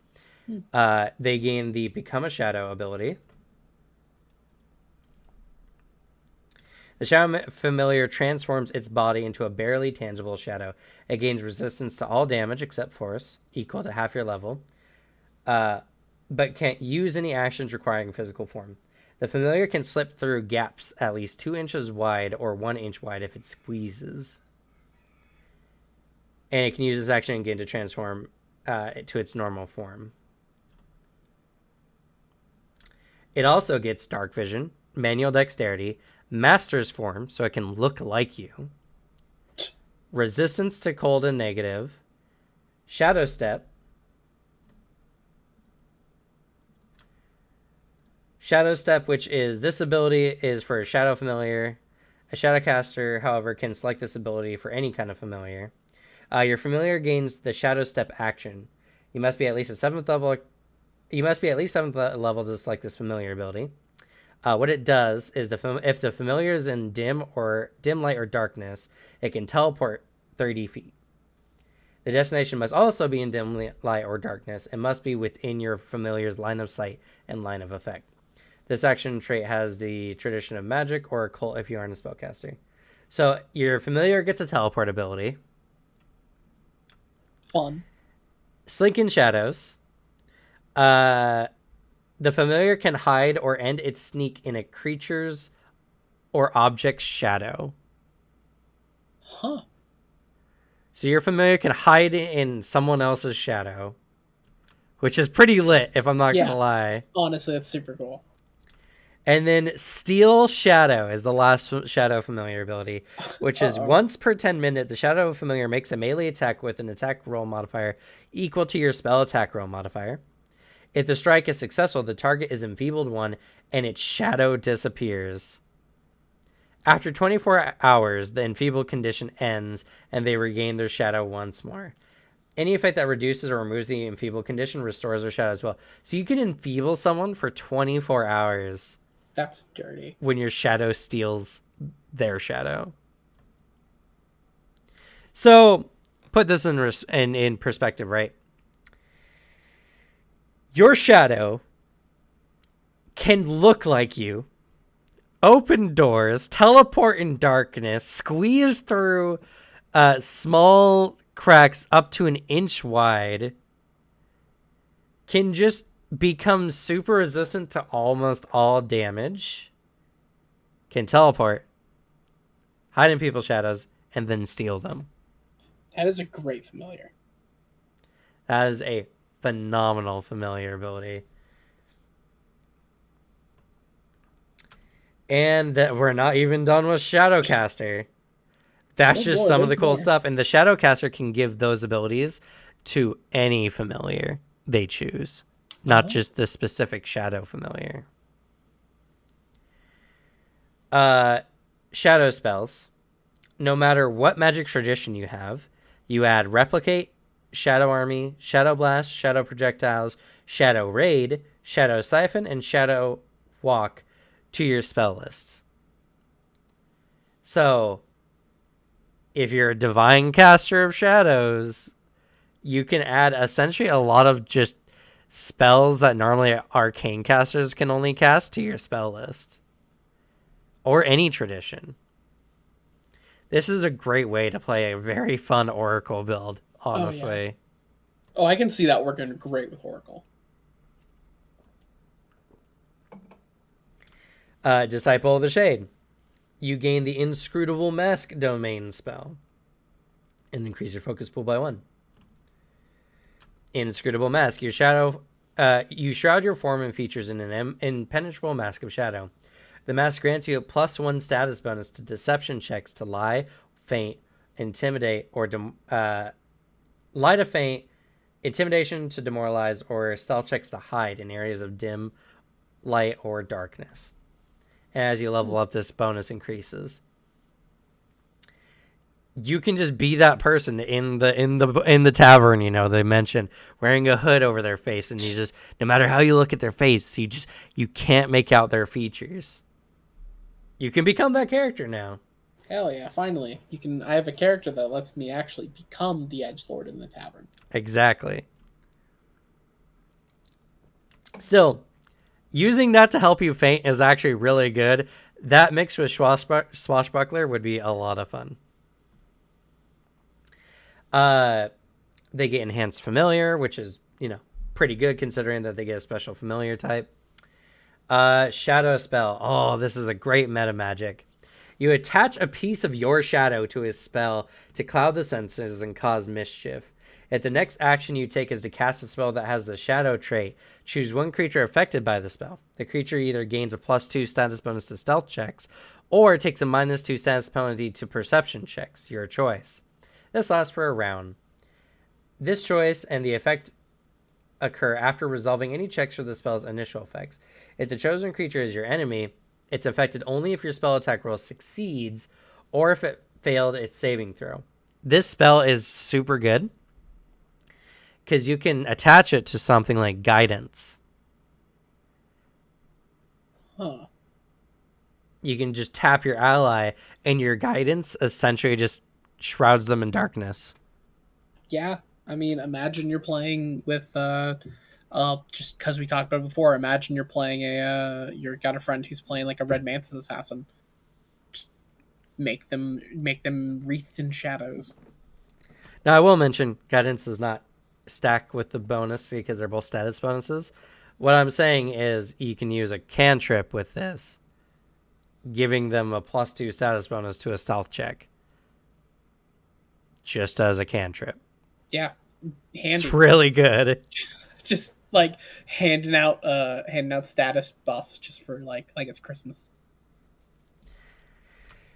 They gain the Become a Shadow ability. The shadow familiar transforms its body into a barely tangible shadow. It gains resistance to all damage except force, equal to half your level, but can't use any actions requiring physical form. The familiar can slip through gaps at least 2 inches wide or 1 inch wide if it squeezes. And it can use this action again to transform to its normal form. It also gets dark vision, manual dexterity, master's form, so it can look like you, resistance to cold and negative, shadow step, which is this ability is for a shadow familiar. A shadowcaster, however, can select this ability for any kind of familiar. Your familiar gains the shadow step action. You must be at least 7th level to select this familiar ability. What it does is if the familiar is in dim light or darkness, it can teleport 30 feet. The destination must also be in dim light or darkness and must be within your familiar's line of sight and line of effect. This action trait has the tradition of magic or occult if you aren't a spellcaster. So your familiar gets a teleport ability. Fun. Slink in shadows. The familiar can hide or end its sneak in a creature's or object's shadow. Huh. So your familiar can hide in someone else's shadow, which is pretty lit, if I'm not gonna lie. Honestly, that's super cool. And then Steal Shadow is the last shadow familiar ability, which is once per 10 minutes, the shadow familiar makes a melee attack with an attack roll modifier equal to your spell attack roll modifier. If the strike is successful, the target is enfeebled 1 and its shadow disappears. After 24 hours, the enfeebled condition ends and they regain their shadow once more. Any effect that reduces or removes the enfeebled condition restores their shadow as well. So you can enfeeble someone for 24 hours. That's dirty. When your shadow steals their shadow. So, put this in perspective, right? Your shadow can look like you, open doors, teleport in darkness, squeeze through small cracks up to an inch wide, can just become super resistant to almost all damage, can teleport, hide in people's shadows, and then steal them. That is a great familiar. That is a phenomenal familiar ability. And that we're not even done with Shadowcaster. That's just some of the cool stuff. And the Shadowcaster can give those abilities to any familiar they choose. not just the specific shadow familiar. Shadow spells. No matter what magic tradition you have, you add Replicate, Shadow Army, Shadow Blast, Shadow Projectiles, Shadow Raid, Shadow Siphon, and Shadow Walk to your spell lists. So, if you're a divine caster of shadows, you can add essentially a lot of just spells that normally arcane casters can only cast to your spell list. Or any tradition. This is a great way to play a very fun Oracle build, honestly. Oh, I can see that working great with Oracle. Disciple of the Shade. You gain the Inscrutable Mask domain spell and increase your focus pool by 1. Inscrutable Mask. You shroud your form and features in an impenetrable mask of shadow. The mask grants you a +1 status bonus to deception checks to lie, feint, intimidate, or lie to feint, intimidation to demoralize, or stealth checks to hide in areas of dim light or darkness. And as you level up, this bonus increases. You can just be that person in the tavern, they mention wearing a hood over their face, and you just, no matter how you look at their face, you can't make out their features. You can become that character now. Hell yeah, finally. I have a character that lets me actually become the edgelord in the tavern. Exactly. Still, using that to help you feint is actually really good. That mixed with Swashbuckler would be a lot of fun. They get Enhanced Familiar, which is, pretty good considering that they get a special familiar type. Shadow spell. Oh, this is a great meta magic. You attach a piece of your shadow to his spell to cloud the senses and cause mischief. If the next action you take is to cast a spell that has the shadow trait, choose one creature affected by the spell. The creature either gains a +2 status bonus to stealth checks, or takes a -2 status penalty to perception checks, your choice. This lasts for a round. This choice and the effect occur after resolving any checks for the spell's initial effects. If the chosen creature is your enemy, it's affected only if your spell attack roll succeeds or if it failed its saving throw. This spell is super good because you can attach it to something like Guidance. Huh. You can just tap your ally, and your Guidance essentially just shrouds them in darkness. Yeah, I mean, imagine you're playing with just because we talked about it before. Imagine you're playing you got a friend who's playing like a Red Mantis assassin. Just make them wreathed in shadows. Now I will mention Guidance does not stack with the bonus because they're both status bonuses. What I'm saying is you can use a cantrip with this, giving them a +2 status bonus to a stealth check. Just as a cantrip. Yeah. Handy. It's really good. Just like handing out status buffs just for like it's Christmas.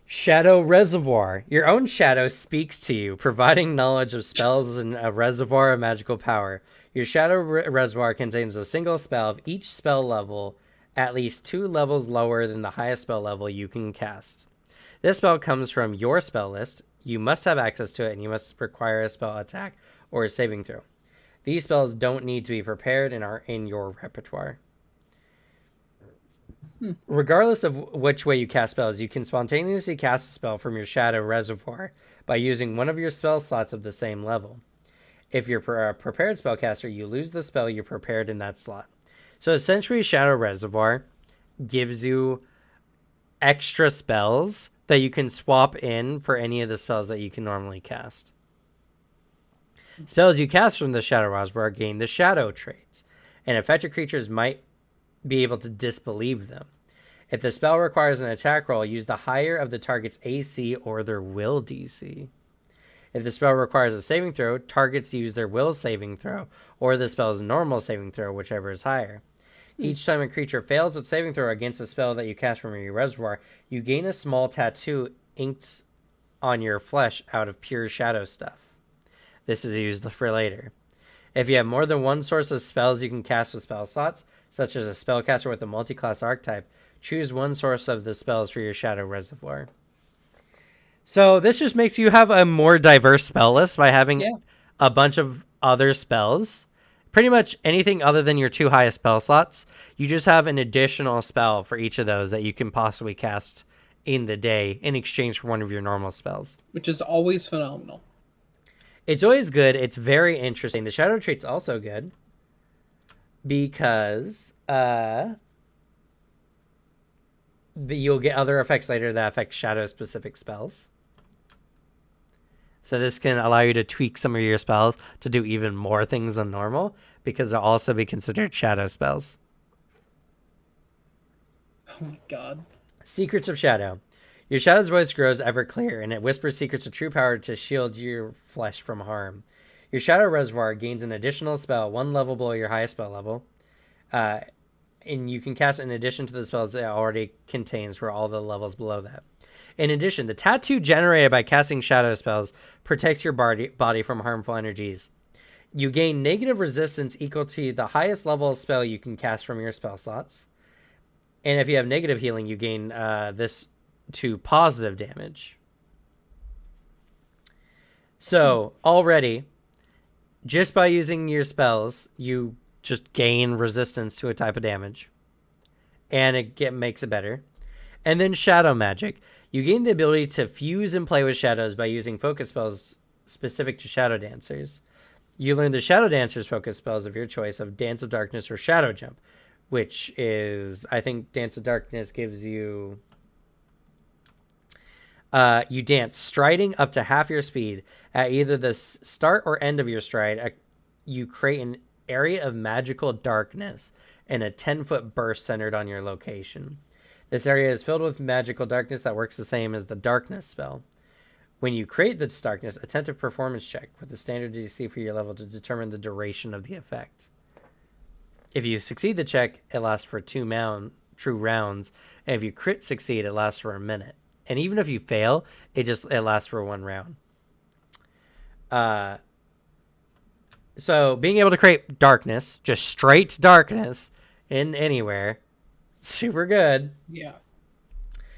Shadow Reservoir. Your own shadow speaks to you, providing knowledge of spells and a reservoir of magical power. Your Shadow Reservoir contains a single spell of each spell level at least 2 levels lower than the highest spell level you can cast. This spell comes from your spell list. You must have access to it, and you must require a spell attack or a saving throw. These spells don't need to be prepared and are in your repertoire. Regardless of which way you cast spells, you can spontaneously cast a spell from your Shadow Reservoir by using one of your spell slots of the same level. If you're a prepared spellcaster, you lose the spell you prepared in that slot. So essentially, Shadow Reservoir gives you extra spells that you can swap in for any of the spells that you can normally cast. Spells you cast from the Shadow Reservoir gain the Shadow trait, and affected creatures might be able to disbelieve them. If the spell requires an attack roll, use the higher of the target's AC or their will DC. If the spell requires a saving throw, targets use their will saving throw or the spell's normal saving throw, whichever is higher. Each time a creature fails its saving throw against a spell that you cast from your reservoir, you gain a small tattoo inked on your flesh out of pure shadow stuff. This is used for later. If you have more than one source of spells you can cast with spell slots, such as a spellcaster with a multi-class archetype, choose one source of the spells for your Shadow Reservoir. So this just makes you have a more diverse spell list by having Yeah. a bunch of other spells. Pretty much anything other than your 2 highest spell slots, you just have an additional spell for each of those that you can possibly cast in the day in exchange for one of your normal spells. Which is always phenomenal. It's always good. It's very interesting. The Shadow Trait's also good because you'll get other effects later that affect shadow-specific spells. So this can allow you to tweak some of your spells to do even more things than normal because they'll also be considered shadow spells. Oh my god. Secrets of Shadow. Your shadow's voice grows ever clearer, and it whispers secrets of true power to shield your flesh from harm. Your Shadow Reservoir gains an additional spell, 1 level below your highest spell level, and you can cast in addition to the spells it already contains for all the levels below that. In addition, the tattoo generated by casting shadow spells protects your body from harmful energies. You gain negative resistance equal to the highest level of spell you can cast from your spell slots. And if you have negative healing, you gain this to positive damage. So already, just by using your spells, you just gain resistance to a type of damage. And it makes it better. And then Shadow Magic. You gain the ability to fuse and play with shadows by using focus spells specific to Shadow Dancers. You learn the Shadow Dancers focus spells of your choice of Dance of Darkness or Shadow Jump, which is, I think Dance of Darkness gives you... you dance striding up to half your speed. At either the start or end of your stride, you create an area of magical darkness in a 10-foot burst centered on your location. This area is filled with magical darkness that works the same as the darkness spell. When you create this darkness, attempt a performance check with the standard DC for your level to determine the duration of the effect. If you succeed the check, it lasts for 2 true rounds, and if you crit succeed, it lasts for a minute. And even if you fail, it lasts for 1 round. So being able to create darkness, just straight darkness in anywhere, super good. Yeah.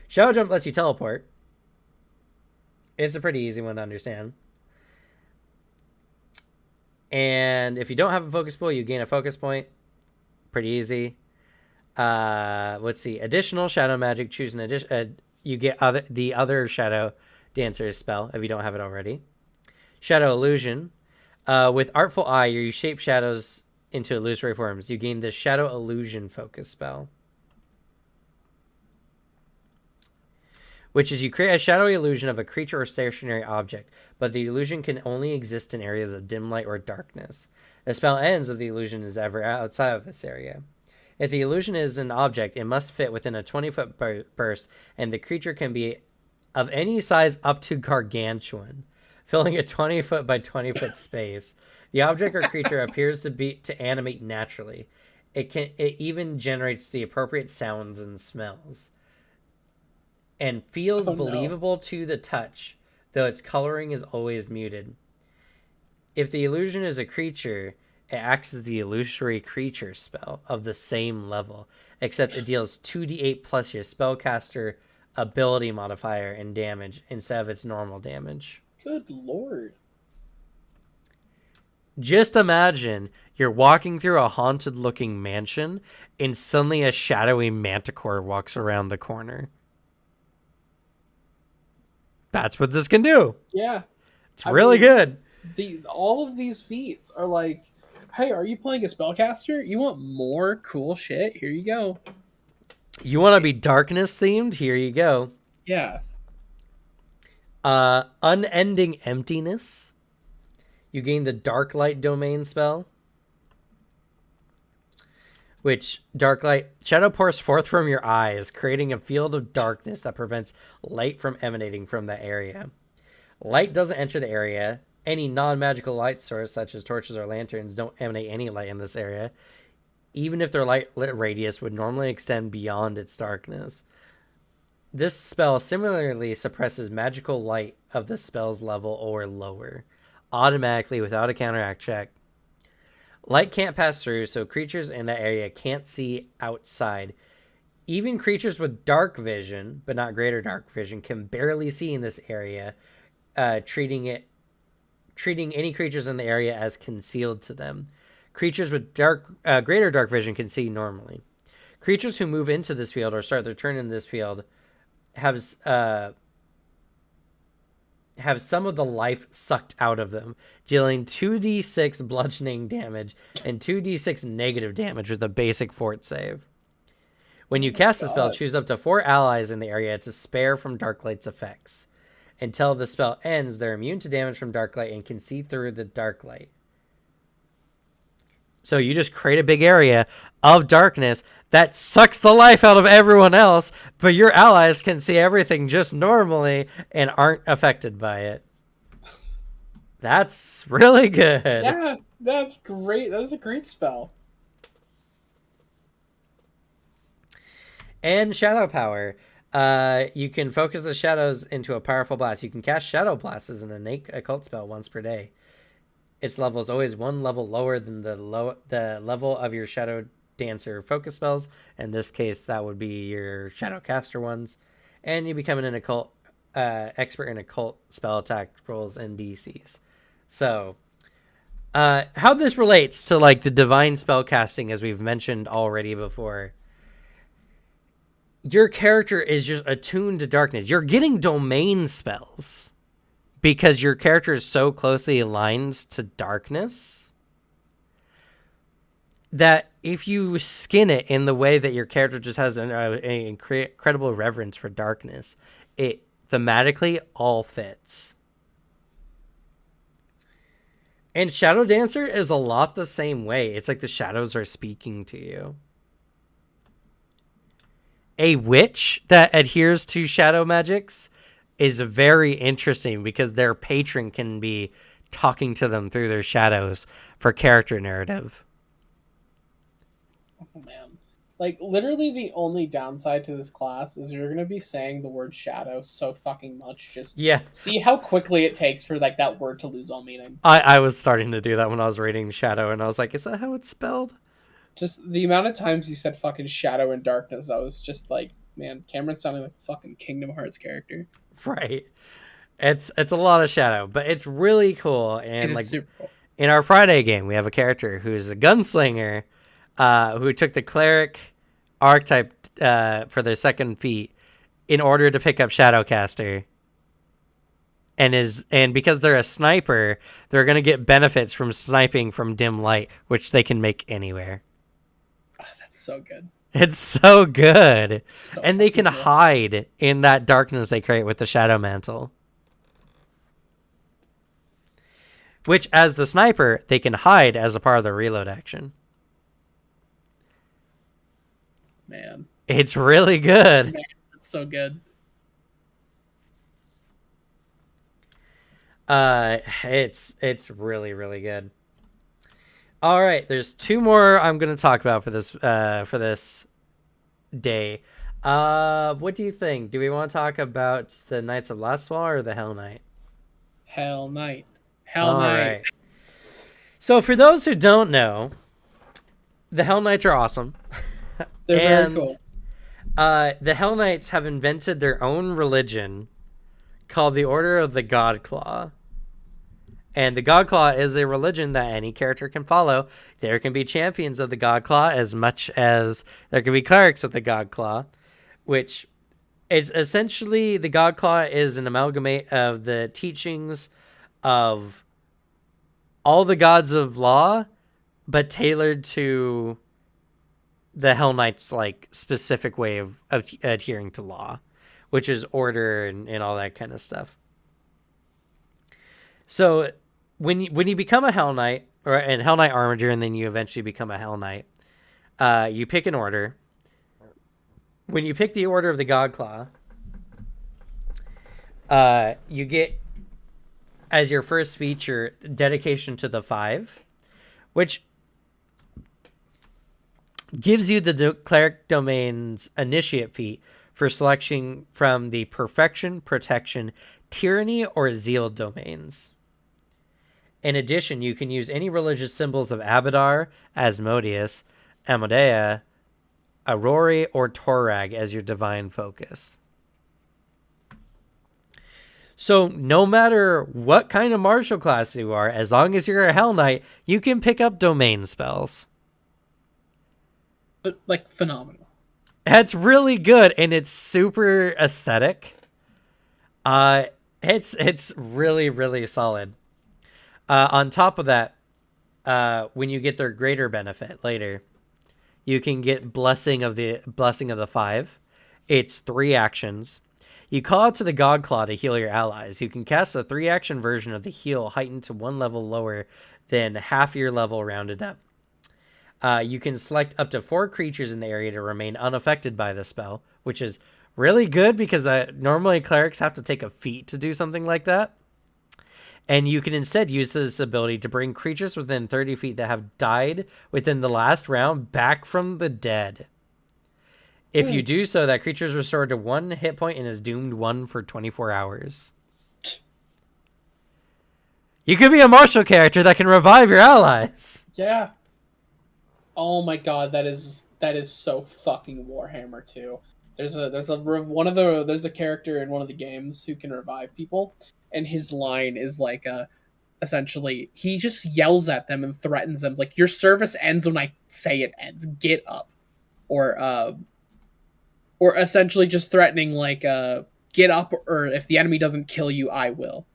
Shadow Jump lets you teleport. It's a pretty easy one to understand. And if you don't have a focus pool, you gain a focus point. Pretty easy. Let's see. Additional Shadow Magic. Choose an addition. You get the other Shadow Dancer's spell if you don't have it already. Shadow Illusion. With Artful Eye, you shape shadows into illusory forms. You gain the Shadow Illusion focus spell, which is you create a shadowy illusion of a creature or stationary object, but the illusion can only exist in areas of dim light or darkness. The spell ends if the illusion is ever outside of this area. If the illusion is an object, it must fit within a 20-foot burst, and the creature can be of any size up to gargantuan, filling a 20-foot by 20-foot space. The object or creature appears to animate naturally. It even generates the appropriate sounds and smells, and feels believable to the touch, though its coloring is always muted. If the illusion is a creature, it acts as the illusory creature spell of the same level, except it deals 2d8 plus your spellcaster ability modifier and damage instead of its normal damage. Good lord. Just imagine you're walking through a haunted-looking mansion, and suddenly a shadowy manticore walks around the corner. That's what this can do. Yeah. It's really good. All of these feats are like, hey, are you playing a spellcaster? You want more cool shit? Here you go. You want to be darkness themed? Here you go. Yeah. Unending Emptiness. You gain the Dark Light domain spell, which dark light shadow pours forth from your eyes, creating a field of darkness that prevents light from emanating from that area. Light doesn't enter the area. Any non-magical light source, such as torches or lanterns, don't emanate any light in this area, even if their light radius would normally extend beyond its darkness. This spell similarly suppresses magical light of the spell's level or lower, automatically without a counteract check. Light can't pass through, so creatures in that area can't see outside. Even creatures with dark vision, but not greater dark vision, can barely see in this area, treating any creatures in the area as concealed to them. Creatures with greater dark vision can see normally. Creatures who move into this field or start their turn in this field have some of the life sucked out of them, dealing 2d6 bludgeoning damage and 2d6 negative damage with a basic fort save. When you cast the spell, choose up to 4 allies in the area to spare from Darklight's effects. Until the spell ends, they're immune to damage from Darklight and can see through the Darklight. So you just create a big area of darkness that sucks the life out of everyone else, but your allies can see everything just normally and aren't affected by it. That's really good. Yeah, that's great. That is a great spell. And Shadow Power. You can focus the shadows into a powerful blast. You can cast Shadow Blast as an innate occult spell once per day. Its level is always one level lower than the level of your Shadow Dancer focus spells. In this case, that would be your Shadow Caster ones. And you become an occult expert in occult spell attack rolls and DCs. So, how this relates to like the divine spell casting, as we've mentioned already before. Your character is just attuned to darkness. You're getting domain spells because your character is so closely aligned to darkness that if you skin it in the way that your character just has an incredible reverence for darkness, it thematically all fits. And Shadow Dancer is a lot the same way. It's like the shadows are speaking to you. A witch that adheres to shadow magics is very interesting because their patron can be talking to them through their shadows for character narrative. Oh, man. Like, literally the only downside to this class is you're going to be saying the word shadow so fucking much. Just see how quickly it takes for, like, that word to lose all meaning. I was starting to do that when I was reading shadow, and I was like, is that how it's spelled? Just the amount of times you said fucking shadow and darkness, I was just like, man, Cameron's sounding like a fucking Kingdom Hearts character. Right. It's a lot of shadow, but it's really cool. And like super cool. In our Friday game, we have a character who's a gunslinger, who took the cleric archetype for their second feat in order to pick up Shadowcaster. And because they're a sniper, they're gonna get benefits from sniping from dim light, which they can make anywhere. Oh, that's so good. It's so good. So and they can hide in that darkness they create with the Shadow Mantle. Which, as the sniper, they can hide as a part of the reload action. Man. It's really good. Man, it's so good. It's really, really good. All right, there's 2 more I'm going to talk about for this day. What do you think? Do we want to talk about the Knights of Lastwall or the Hell Knight? Hell Knight. Hell Knight. Right. So for those who don't know, the Hell Knights are awesome. They're very cool. The Hell Knights have invented their own religion called the Order of the Godclaw. And the Godclaw is a religion that any character can follow. There can be champions of the Godclaw as much as there can be clerics of the Godclaw, which is essentially the Godclaw is an amalgamate of the teachings of all the gods of law, but tailored to the Hell Knight's like specific way of adhering to law, which is order and all that kind of stuff. So when you become a Hell Knight, or an Hell Knight Armiger, and then you eventually become a Hell Knight, you pick an order. When you pick the Order of the Godclaw, you get as your first feature Dedication to the Five, which gives you the Cleric Domain's Initiate feat for selection from the Perfection, Protection, Tyranny, or Zeal domains. In addition, you can use any religious symbols of Abadar, Asmodeus, Amadea, Aurori, or Torag as your divine focus. So no matter what kind of martial class you are, as long as you're a Hell Knight, you can pick up domain spells. But like phenomenal. That's really good, and it's super aesthetic. It's really, really solid. On top of that, when you get their greater benefit later, you can get blessing of the five. It's 3 actions. You call out to the God Claw to heal your allies. You can cast a 3-action version of the heal heightened to 1 level lower than half your level rounded up. You can select up to 4 creatures in the area to remain unaffected by the spell, which is really good because normally clerics have to take a feat to do something like that. And you can instead use this ability to bring creatures within 30 feet that have died within the last round back from the dead. If you do so, that creature is restored to 1 hit point and is doomed 1 for 24 hours. You could be a martial character that can revive your allies. Yeah. Oh my god, that is so fucking Warhammer 2. There's a character in one of the games who can revive people, and his line is like essentially he just yells at them and threatens them like, your service ends when I say it ends. Get up. Or essentially just threatening like get up, or if the enemy doesn't kill you, I will.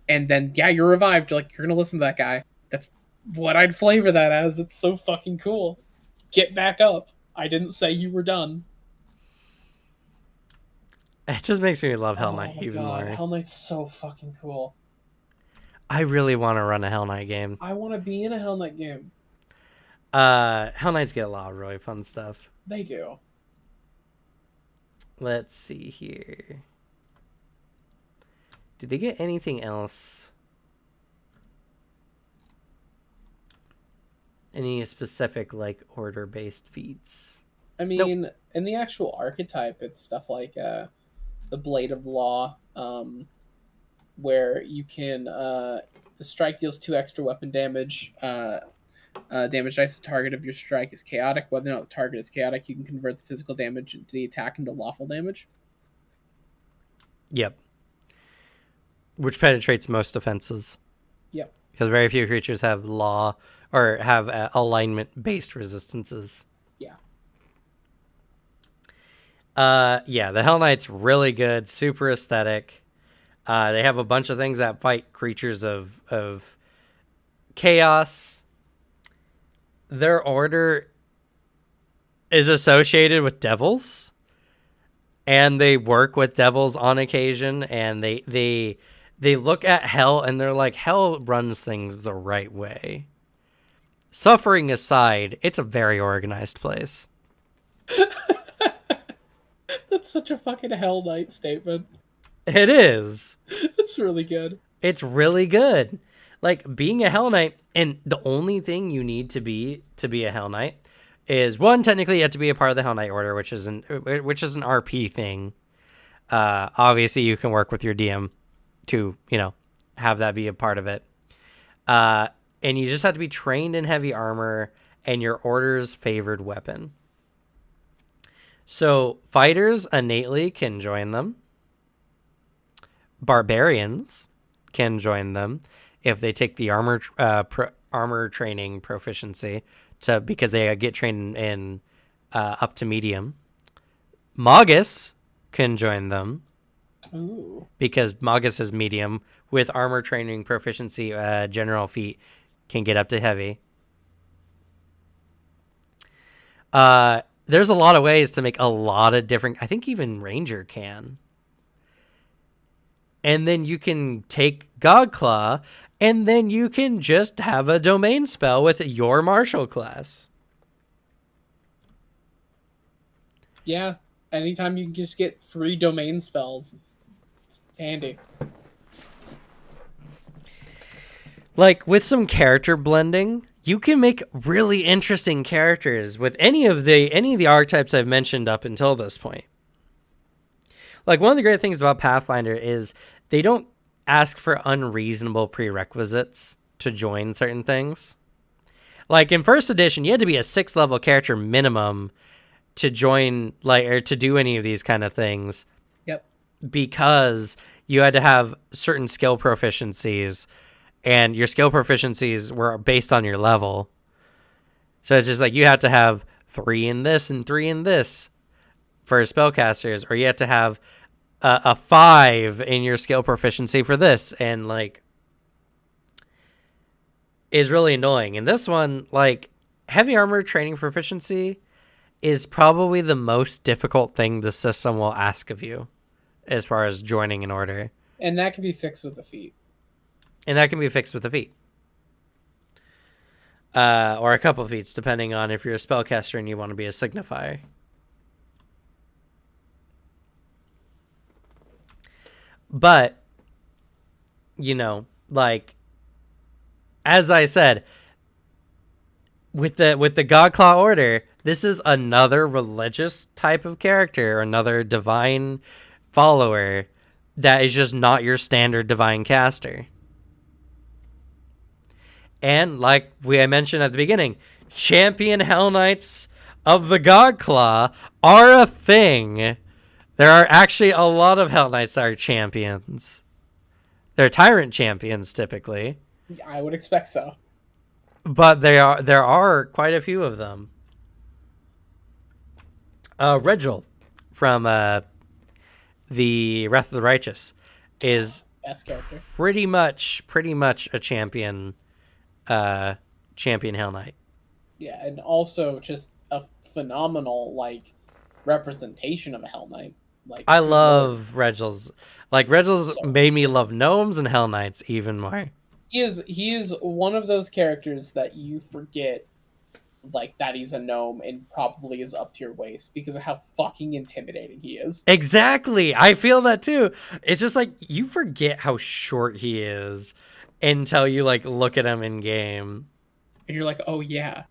And then yeah, you're revived. You're like, you're gonna listen to that guy. That's what I'd flavor that as. It's so fucking cool. Get back up. I didn't say you were done. It just makes me love Hell Knight even more. Hell Knight's so fucking cool. I really want to run a Hell Knight game. I want to be in a Hell Knight game. Hell Knights get a lot of really fun stuff. They do. Let's see here. Do they get anything else? Any specific like order-based feats? I mean, nope. In the actual archetype, it's stuff like the Blade of Law, where you can the strike deals 2 extra weapon damage. Damage dice. The target of your strike is chaotic. Whether or not the target is chaotic, you can convert the physical damage into the attack into lawful damage. Yep. Which penetrates most offenses. Yep. Because very few creatures have law or have alignment-based resistances. Yeah. Yeah, the Hell Knight's really good, super aesthetic. They have a bunch of things that fight creatures of chaos. Their order is associated with devils, and they work with devils on occasion, and they look at hell and they're like, hell runs things the right way. Suffering aside, it's a very organized place. That's such a fucking Hell Knight statement. It is. It's really good. It's really good. Like, being a Hell Knight, and the only thing you need to be a Hell Knight is, one, technically you have to be a part of the Hell Knight Order, which is an RP thing. Obviously, you can work with your DM to, have that be a part of it. And you just have to be trained in heavy armor and your order's favored weapon. So, fighters innately can join them. Barbarians can join them if they take the armor training proficiency because they get trained in up to medium. Magus can join them. Ooh. Because Magus is medium with armor training proficiency. General feat can get up to heavy. There's a lot of ways to make a lot of different. I think even Ranger can. And then you can take Godclaw, and then you can just have a domain spell with your martial class. Yeah, anytime you can just get 3 domain spells, it's handy. Like, with some character blending, you can make really interesting characters with any of the archetypes I've mentioned up until this point. Like, one of the great things about Pathfinder is they don't ask for unreasonable prerequisites to join certain things. Like in first edition, you had to be a 6th level character minimum to join, like, or to do any of these kind of things, Yep. because you had to have certain skill proficiencies, and your skill proficiencies were based on your level. So it's just like you had to have 3 in this and 3 in this for spellcasters, or you had to have a 5 in your skill proficiency for this, and like is really annoying. And this one, like, heavy armor training proficiency is probably the most difficult thing the system will ask of you as far as joining an order. And that can be fixed with the feat. And that can be fixed with a feat. Or a couple of feats, depending on if you're a spellcaster and you want to be a signifier. But, you know, like, as I said, with the Godclaw order, this is another religious type of character, or another divine follower that is just not your standard divine caster. And like I mentioned at the beginning, champion Hell Knights of the Godclaw are a thing. There are actually a lot of Hell Knights that are champions. They're tyrant champions typically, I would expect so. but there are quite a few of them. Regil from the Wrath of the Righteous is Best character. pretty much a champion Hell Knight. Yeah, and also just a phenomenal like representation of a Hell Knight. Like I love Regil's. Like Regil's So made me awesome. love gnomes and Hell Knights even more. He is one of those characters that you forget like that he's a gnome and probably is up to your waist because of how fucking intimidating he is. Exactly. I feel that too. It's just like you forget how short he is until you like look at him in game. And you're like, oh yeah.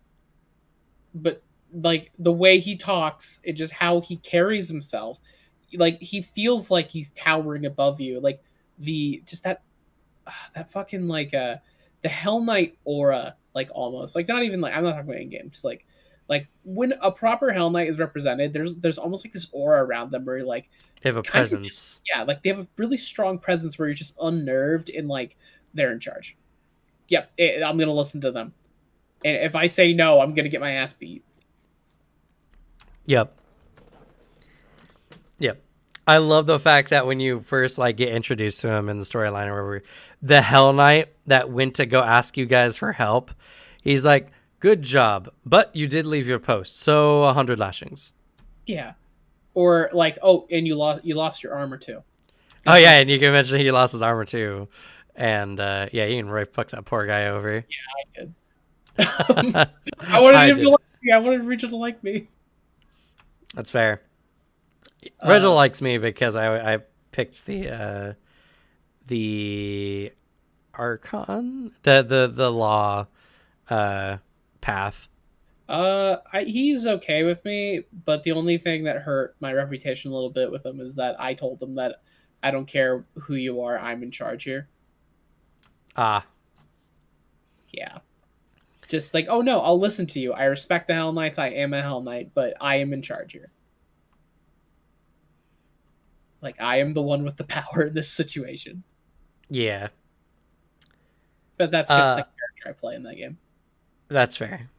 But like the way he talks, it just how he carries himself, like he feels like he's towering above you. Like the just that fucking like the Hell Knight aura, like almost like not even like I'm not talking about in game, just like when a proper Hell Knight is represented, there's almost like this aura around them where you're like They have a kind of just, presence. yeah, like they have a really strong presence where you're just unnerved and like they're in charge. Yep, I'm gonna listen to them, and if I say no, I'm gonna get my ass beat. Yep. Yep. I love the fact that when you first like get introduced to him in the storyline or whatever, the Hell Knight that went to go ask you guys for help, he's like, "Good job, but you did leave your post, so 100 lashings." Yeah, or like, oh, and you lost your armor too. Oh yeah, and you can mention he lost his armor too, and yeah, you can really fuck that poor guy over. I did. I wanted I him to did. like me. I wanted Rachel to like me. That's fair. Regil likes me because I picked the Archon, the law path. He's okay with me, but the only thing that hurt my reputation a little bit with him is that I told him that I don't care who you are, I'm in charge here. Ah, Yeah. Just like, oh no, I'll listen to you. I respect the Hell Knights. I am a Hell Knight, but I am in charge here. Like, I am the one with the power in this situation. yeah, But that's just the character I play in that game. that's fair.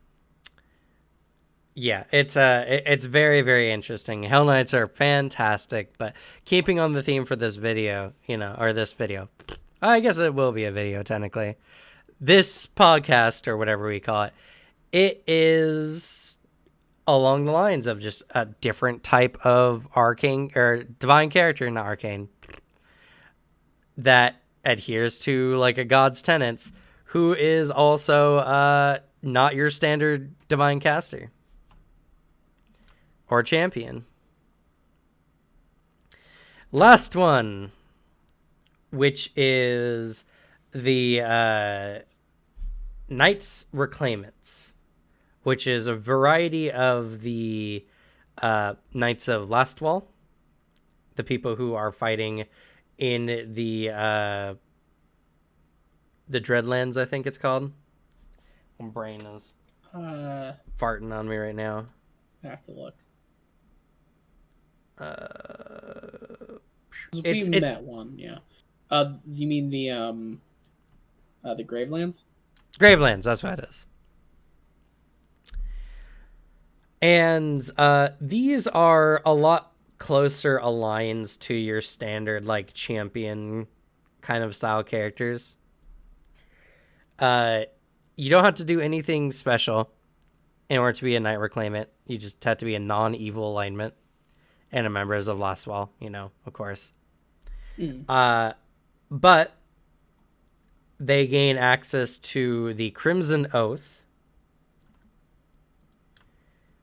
Yeah, it's very very interesting. Hell Knights are fantastic, but keeping on the theme for this video, or this video, I guess it will be a video technically. This podcast or whatever we call it, it is along the lines of just a different type of arcane or divine character, not arcane, that adheres to like a god's tenets, who is also not your standard divine caster or champion. Last one, which is the Knights Reclaimants, which is a variety of the Knights of Lastwall, the people who are fighting in the the Dreadlands, I think it's called. My brain is I farting on me right now. have to look. Uh, 'Cause we it's met one, yeah. You mean the Gravelands? Gravelands. That's what it is. And these are a lot closer aligned to your standard like champion kind of style characters. You don't have to do anything special in order to be a Knight Reclaimant. You just have to be a non-evil alignment and a member of Last Wall, of course. But they gain access to the Crimson Oath,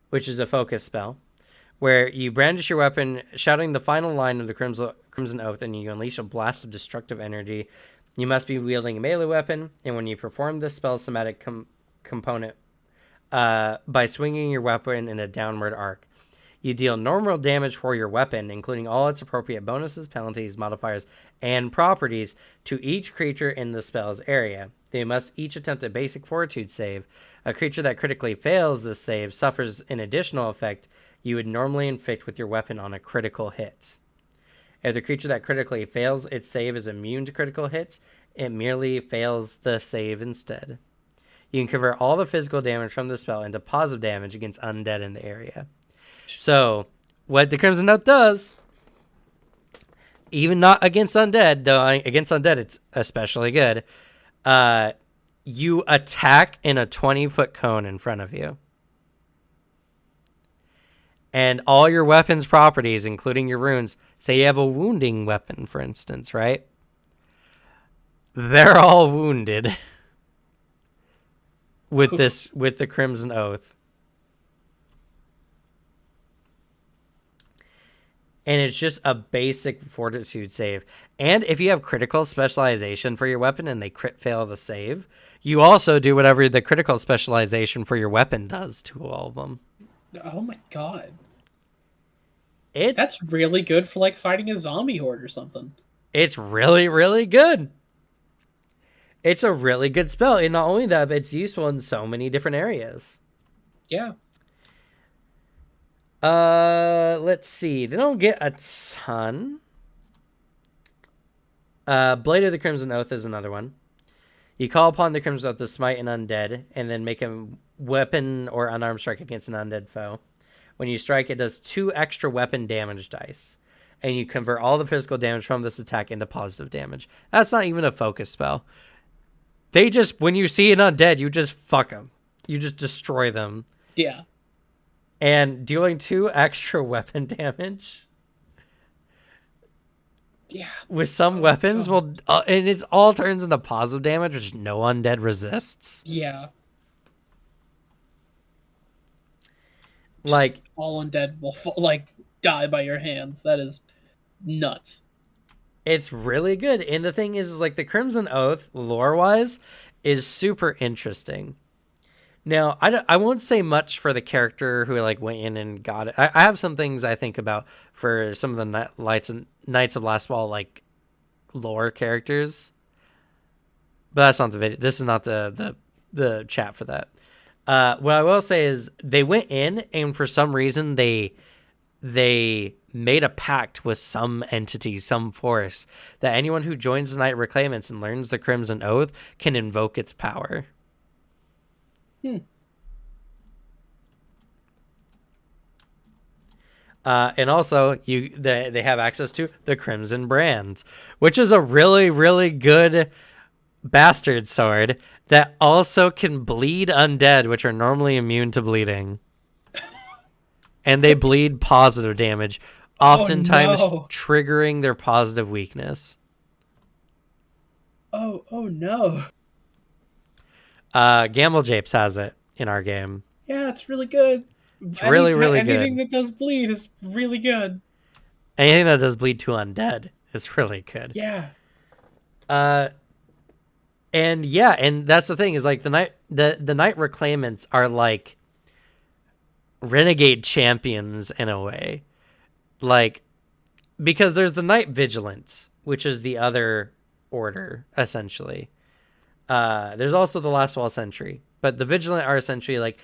which is a focus spell, where you brandish your weapon, shouting the final line of the Crimson Oath, and you unleash a blast of destructive energy. You must be wielding a melee weapon, and when you perform this spell's somatic component by swinging your weapon in a downward arc, you deal normal damage for your weapon, including all its appropriate bonuses, penalties, modifiers, and properties to each creature in the spell's area. They must each attempt a basic fortitude save. A creature that critically fails this save suffers an additional effect you would normally inflict with your weapon on a critical hit. If the creature that critically fails its save is immune to critical hits, it merely fails the save instead. You can convert all the physical damage from the spell into positive damage against undead in the area. So, what the Crimson Oath does, even not against undead, though against undead it's especially good, you attack in a 20-foot cone in front of you. And all your weapons properties, including your runes, say you have a wounding weapon, for instance, right? They're all wounded with the Crimson Oath. And it's just a basic fortitude save. And if you have critical specialization for your weapon and they crit fail the save, you also do whatever the critical specialization for your weapon does to all of them. Oh my god. That's That's really good for like fighting a zombie horde or something. It's really, really good. It's a really good spell. And not only that, but it's useful in so many different areas. Yeah. Let's see. They don't get a ton. Blade of the Crimson Oath is another one. You call upon the Crimson Oath to smite an undead, and then make a weapon or unarmed strike against an undead foe. When you strike, it does 2 extra weapon damage dice, and you convert all the physical damage from this attack into positive damage. That's not even a focus spell. They just, when you see an undead, you just fuck them. You just destroy them. Yeah. And dealing 2 extra weapon damage with some weapons and it all turns into positive damage, which no undead resists. Yeah. Like, all undead will die by your hands. That is nuts. it's really good. And the thing is like the Crimson Oath, lore-wise, is super interesting. Now, I won't say much for the character who like went in and got it. I have some things I think about for some of the Knights of Last Wall like lore characters, but that's not the video. This is not the chat for that. What I will say is they went in and for some reason they made a pact with some entity, some force, that anyone who joins the Knight Reclaimants and learns the Crimson Oath can invoke its power. And also, they have access to the Crimson Brand, which is a really, really good bastard sword that also can bleed undead, which are normally immune to bleeding. And they bleed positive damage, oftentimes triggering their positive weakness. Oh no. Gamble Japes has it in our game. Yeah, it's really good. It's really good. Anything that does bleed is really good. Anything that does bleed to undead is really good. Yeah. And that's the thing is like the Knight Reclaimants are like renegade champions in a way. Like, because there's the Knight Vigilance, which is the other order, essentially. There's also the Last Wall Sentry, but the Vigilant are essentially like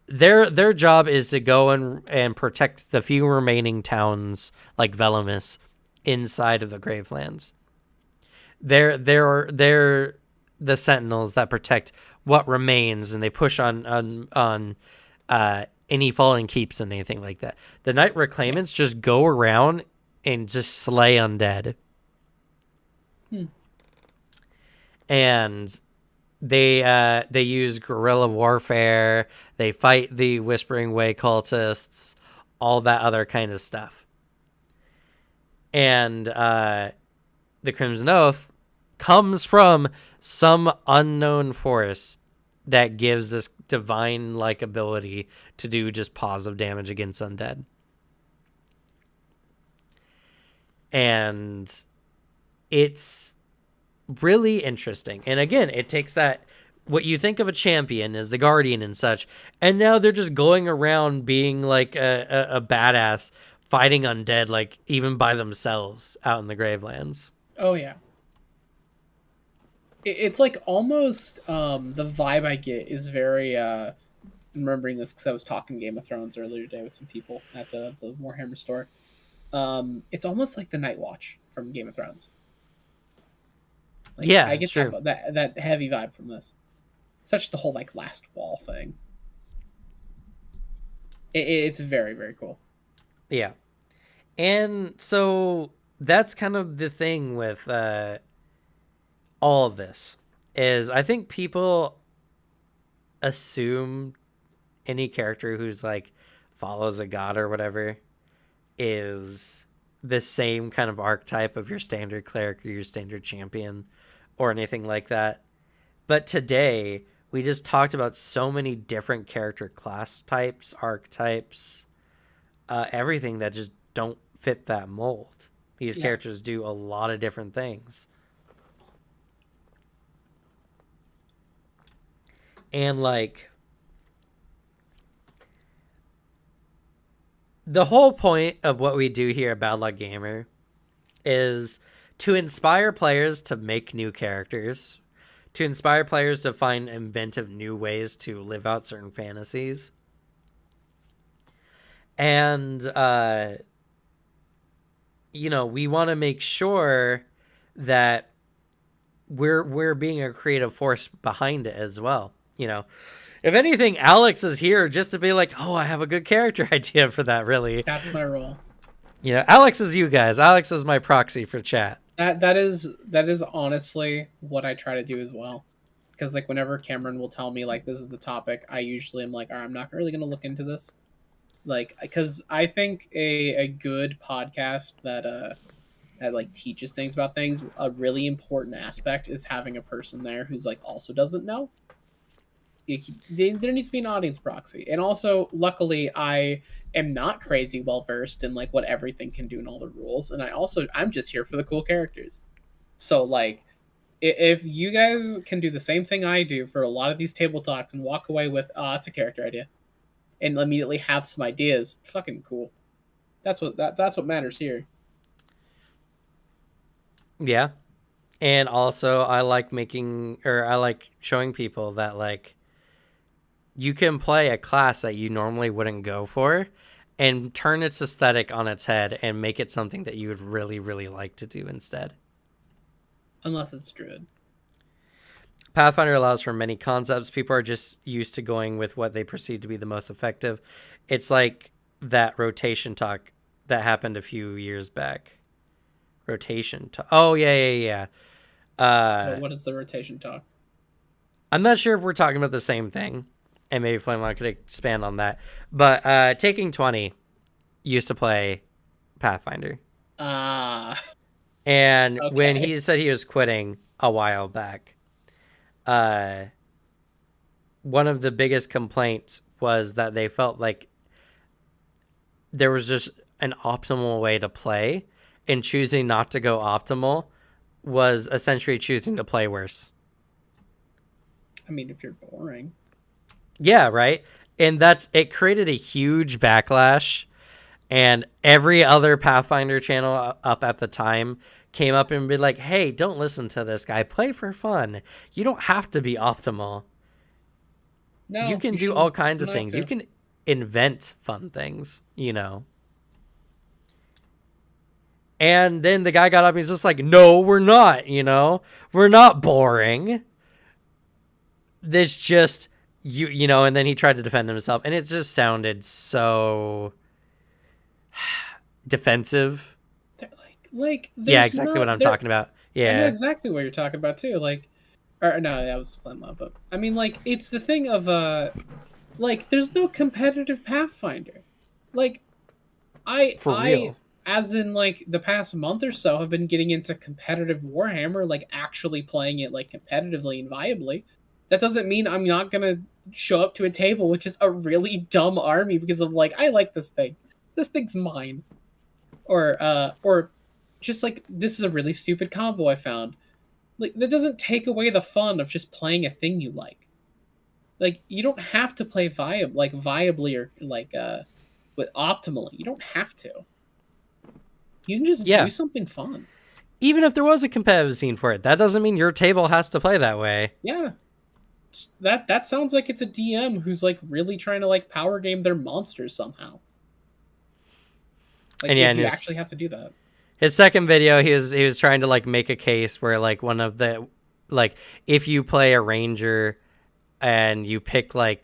their job is to go and protect the few remaining towns like Velamis inside of the Gravelands. They're the sentinels that protect what remains, and they push on any fallen keeps and anything like that. The Night Reclaimants just go around and just slay undead. And they use guerrilla warfare. They fight the Whispering Way cultists, all that other kind of stuff. And the Crimson Oath comes from some unknown force that gives this divine-like ability to do just positive damage against undead. And it's really interesting. And again, it takes that, what you think of a champion as the guardian and such, and now they're just going around being like a badass, fighting undead, like even by themselves out in the Gravelands. Oh yeah. It's like almost the vibe I get is very I'm remembering this because I was talking Game of Thrones earlier today with some people at the Warhammer store. It's almost like the Night Watch from Game of Thrones. Like, Yeah, I get true. that heavy vibe from this. Such the whole like last wall thing. It's very very cool. Yeah. And so that's kind of the thing with all of this is I think people assume any character who's like follows a god or whatever is the same kind of archetype of your standard cleric or your standard champion or anything like that. But today we just talked about so many different character class types, archetypes, everything that just don't fit that mold. These characters do a lot of different things. And like the whole point of what we do here at Bad Luck Gamer is to inspire players to make new characters, to inspire players to find inventive new ways to live out certain fantasies. And we want to make sure that we're being a creative force behind it as well. If anything, Alex is here just to be like, oh, I have a good character idea for that, really. That's my role. Alex is you guys. Alex is my proxy for chat. That is honestly what I try to do as well. Because like whenever Cameron will tell me like this is the topic, I usually am like, all right, I'm not really gonna look into this. Like, because I think a good podcast that like teaches things about things, a really important aspect is having a person there who's like also doesn't know. There needs to be an audience proxy, and also luckily I am not crazy well versed in like what everything can do and all the rules, and I'm just here for the cool characters. So like if you guys can do the same thing I do for a lot of these table talks and walk away with it's a character idea and immediately have some ideas, fucking cool. That's what matters here. Yeah. And also I like showing people that like you can play a class that you normally wouldn't go for and turn its aesthetic on its head and make it something that you would really, really like to do instead. Unless it's Druid. Pathfinder allows for many concepts. People are just used to going with what they perceive to be the most effective. It's like that rotation talk that happened a few years back. Rotation talk. Oh, yeah. What is the rotation talk? I'm not sure if we're talking about the same thing. And maybe Flamelon could expand on that. But Taking 20 used to play Pathfinder. And okay. when he said he was quitting a while back, one of the biggest complaints was that they felt like there was just an optimal way to play, and choosing not to go optimal was essentially choosing to play worse. I mean, if you're boring. Yeah, right. And it created a huge backlash And every other Pathfinder channel up at the time came up and be like, hey, don't listen to this guy. Play for fun. You don't have to be optimal. You No, can you do all shouldn't. kinds You of don't have things. You to. can invent fun things, you know. And then the guy got up and he's just like, no, we're not, you know. We're not boring. This just you know, and then he tried to defend himself and it just sounded so defensive. Yeah, There's exactly what not I'm there. talking about. I know Yeah. exactly what you're talking about too. Or no, that was Flinlow. But I mean, it's the thing of there's no competitive Pathfinder. Like, For real. as in the past month or so, have been getting into competitive Warhammer, like actually playing it like competitively and viably. That doesn't mean I'm not gonna show up to a table with just a really dumb army because of I like this thing. This thing's mine. Or just this is a really stupid combo I found. Like, that doesn't take away the fun of just playing a thing you like. Like, you don't have to play viably or with optimally. You don't have to. You can just Yeah. do something fun. Even if there was a competitive scene for it, that doesn't mean your table has to play that way. Yeah. That sounds like it's a DM who's really trying to power game their monsters somehow. And yeah, If in you actually have to do that. his second video, he was trying to make a case where one of the if you play a ranger and you pick or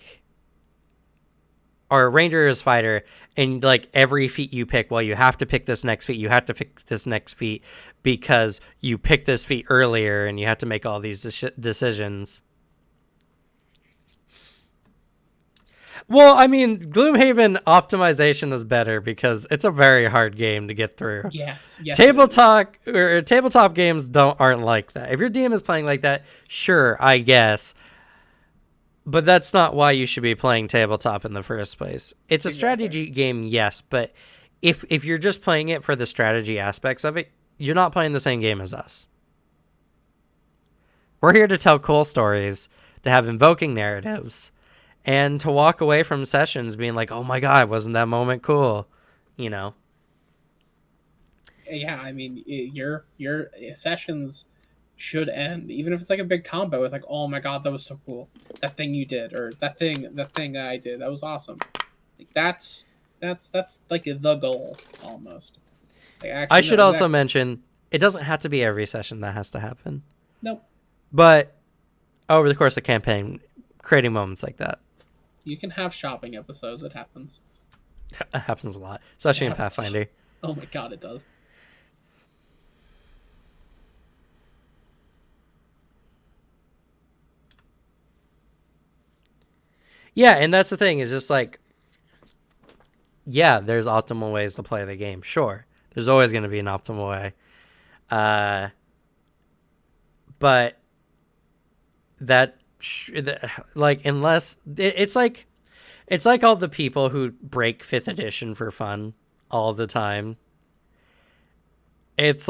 a ranger is fighter and every feat you pick, well, you have to pick this next feat, you have to pick this next feat because you picked this feat earlier and you have to make all these decisions. Well, I mean, Gloomhaven optimization is better because it's a very hard game to get through. Yes, yes. Tabletop games aren't like that. If your DM is playing like that, sure, I guess. But that's not why you should be playing tabletop in the first place. It's a strategy game, yes, but if you're just playing it for the strategy aspects of it, you're not playing the same game as us. We're here to tell cool stories, to have invoking narratives, and to walk away from sessions being like, oh my god, wasn't that moment cool? You know? Yeah, I mean, your sessions should end, even if it's a big combo with oh my god, that was so cool. That thing you did, or that thing that I did, that was awesome. That's the goal almost. I should also mention, it doesn't have to be every session that has to happen. Nope. But over the course of the campaign, creating moments like that. You can have shopping episodes. It happens. It happens a lot, especially in Pathfinder. Oh my god, it does. Yeah, and that's the thing, is just yeah, there's optimal ways to play the game. Sure. There's always going to be an optimal way. But unless it's like all the people who break 5th edition for fun all the time. It's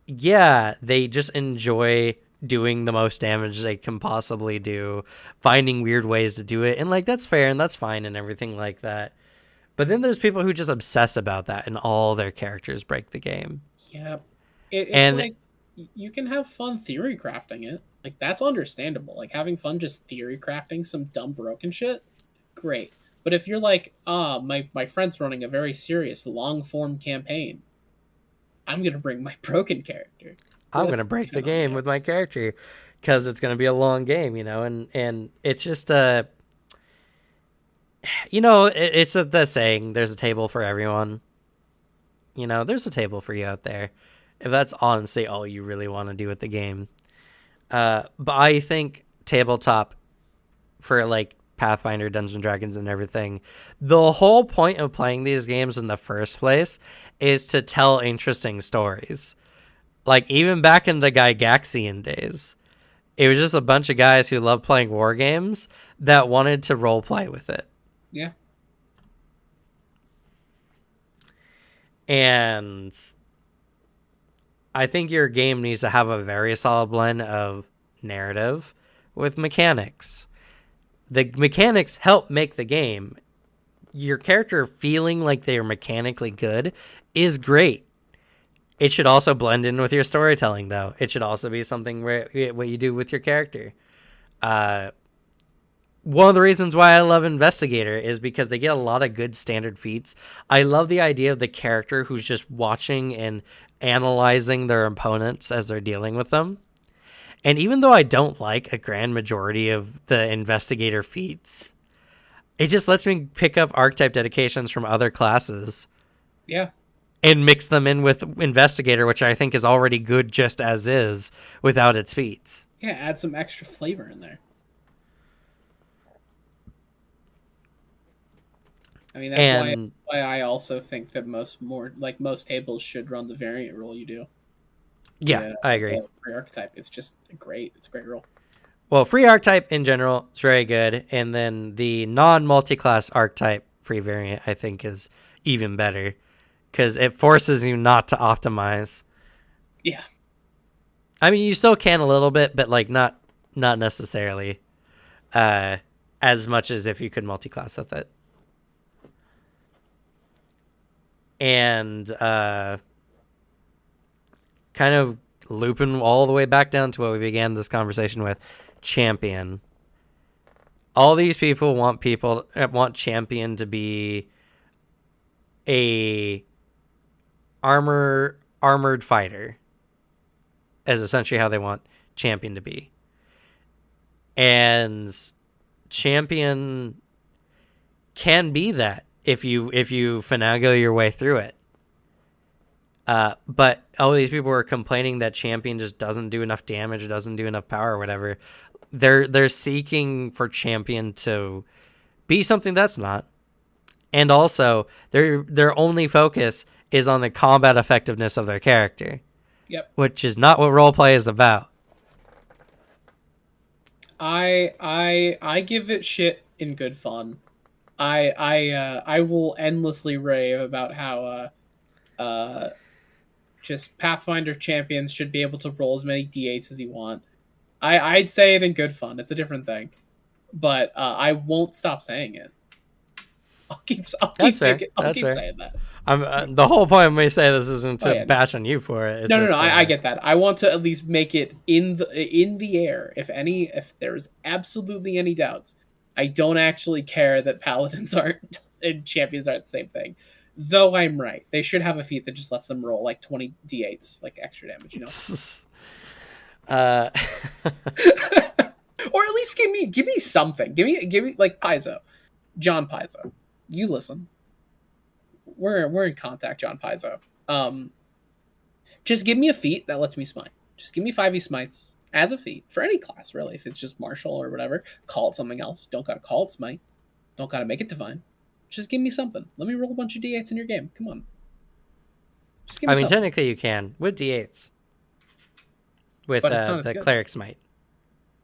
yeah, they just enjoy doing the most damage they can possibly do, finding weird ways to do it, and that's fair and that's fine and everything like that. But then there's people who just obsess about that and all their characters break the game. Yeah. It's you can have fun theory crafting it. That's understandable. Having fun just theory crafting some dumb broken shit, great. But if you're my friend's running a very serious long form campaign, I'm gonna bring my broken character. I'm gonna break the game with my character because it's gonna be a long game, you know, and it's just the saying, there's a table for everyone. You know, there's a table for you out there if that's honestly all you really want to do with the game. But I think tabletop for Pathfinder, Dungeons and Dragons, and everything, the whole point of playing these games in the first place is to tell interesting stories. Even back in the Gygaxian days, it was just a bunch of guys who loved playing war games that wanted to role play with it. Yeah. And I think your game needs to have a very solid blend of narrative with mechanics. The mechanics help make the game, your character feeling like they are mechanically good is great. It should also blend in with your storytelling, though. It should also be something where what you do with your character. One of the reasons why I love Investigator is because they get a lot of good standard feats. I love the idea of the character who's just watching and analyzing their opponents as they're dealing with them. And even though I don't like a grand majority of the Investigator feats, it just lets me pick up archetype dedications from other classes. Yeah. And mix them in with Investigator, which I think is already good just as is without its feats. Yeah, add some extra flavor in there. I mean, that's why I also think that most tables should run the variant rule you do. Yeah, I agree. Free archetype, it's just great. It's a great rule. Well, free archetype in general is very good, and then the non-multi-class archetype free variant I think is even better because it forces you not to optimize. Yeah. I mean, you still can a little bit, but like not necessarily as much as if you could multi-class with it. And kind of looping all the way back down to what we began this conversation with, champion. All these people want champion to be a armored fighter, as essentially how they want champion to be. And champion can be that if you finagle your way through it. But all these people are complaining that champion just doesn't do enough damage, doesn't do enough power, or whatever. They're seeking for champion to be something that's not, and also their only focus is on the combat effectiveness of their character. Yep. Which is not what roleplay is about. I give it shit in good fun. I will endlessly rave about how just Pathfinder champions should be able to roll as many d8s as you want. I'd say it in good fun. It's a different thing, but I won't stop saying it. I'll keep saying that. The whole point of me saying this isn't to bash on you for it. It's no. I get that. I want to at least make it in the air. If there's absolutely any doubts, I don't actually care that paladins aren't and champions aren't the same thing. Though I'm right. They should have a feat that just lets them roll like 20 d8s, like extra damage, you know? Or at least give me something. Give me like Paizo. John Paizo. You listen. We're in contact, John Paizo. Just give me a feat that lets me smite. Just give me 5e smites as a feat for any class, really. If it's just martial or whatever, call it something else. Don't gotta call it smite. Don't gotta make it divine. Just give me something. Let me roll a bunch of d8s in your game. Come on. Just give me something. Technically you can with d8s. With the cleric smite.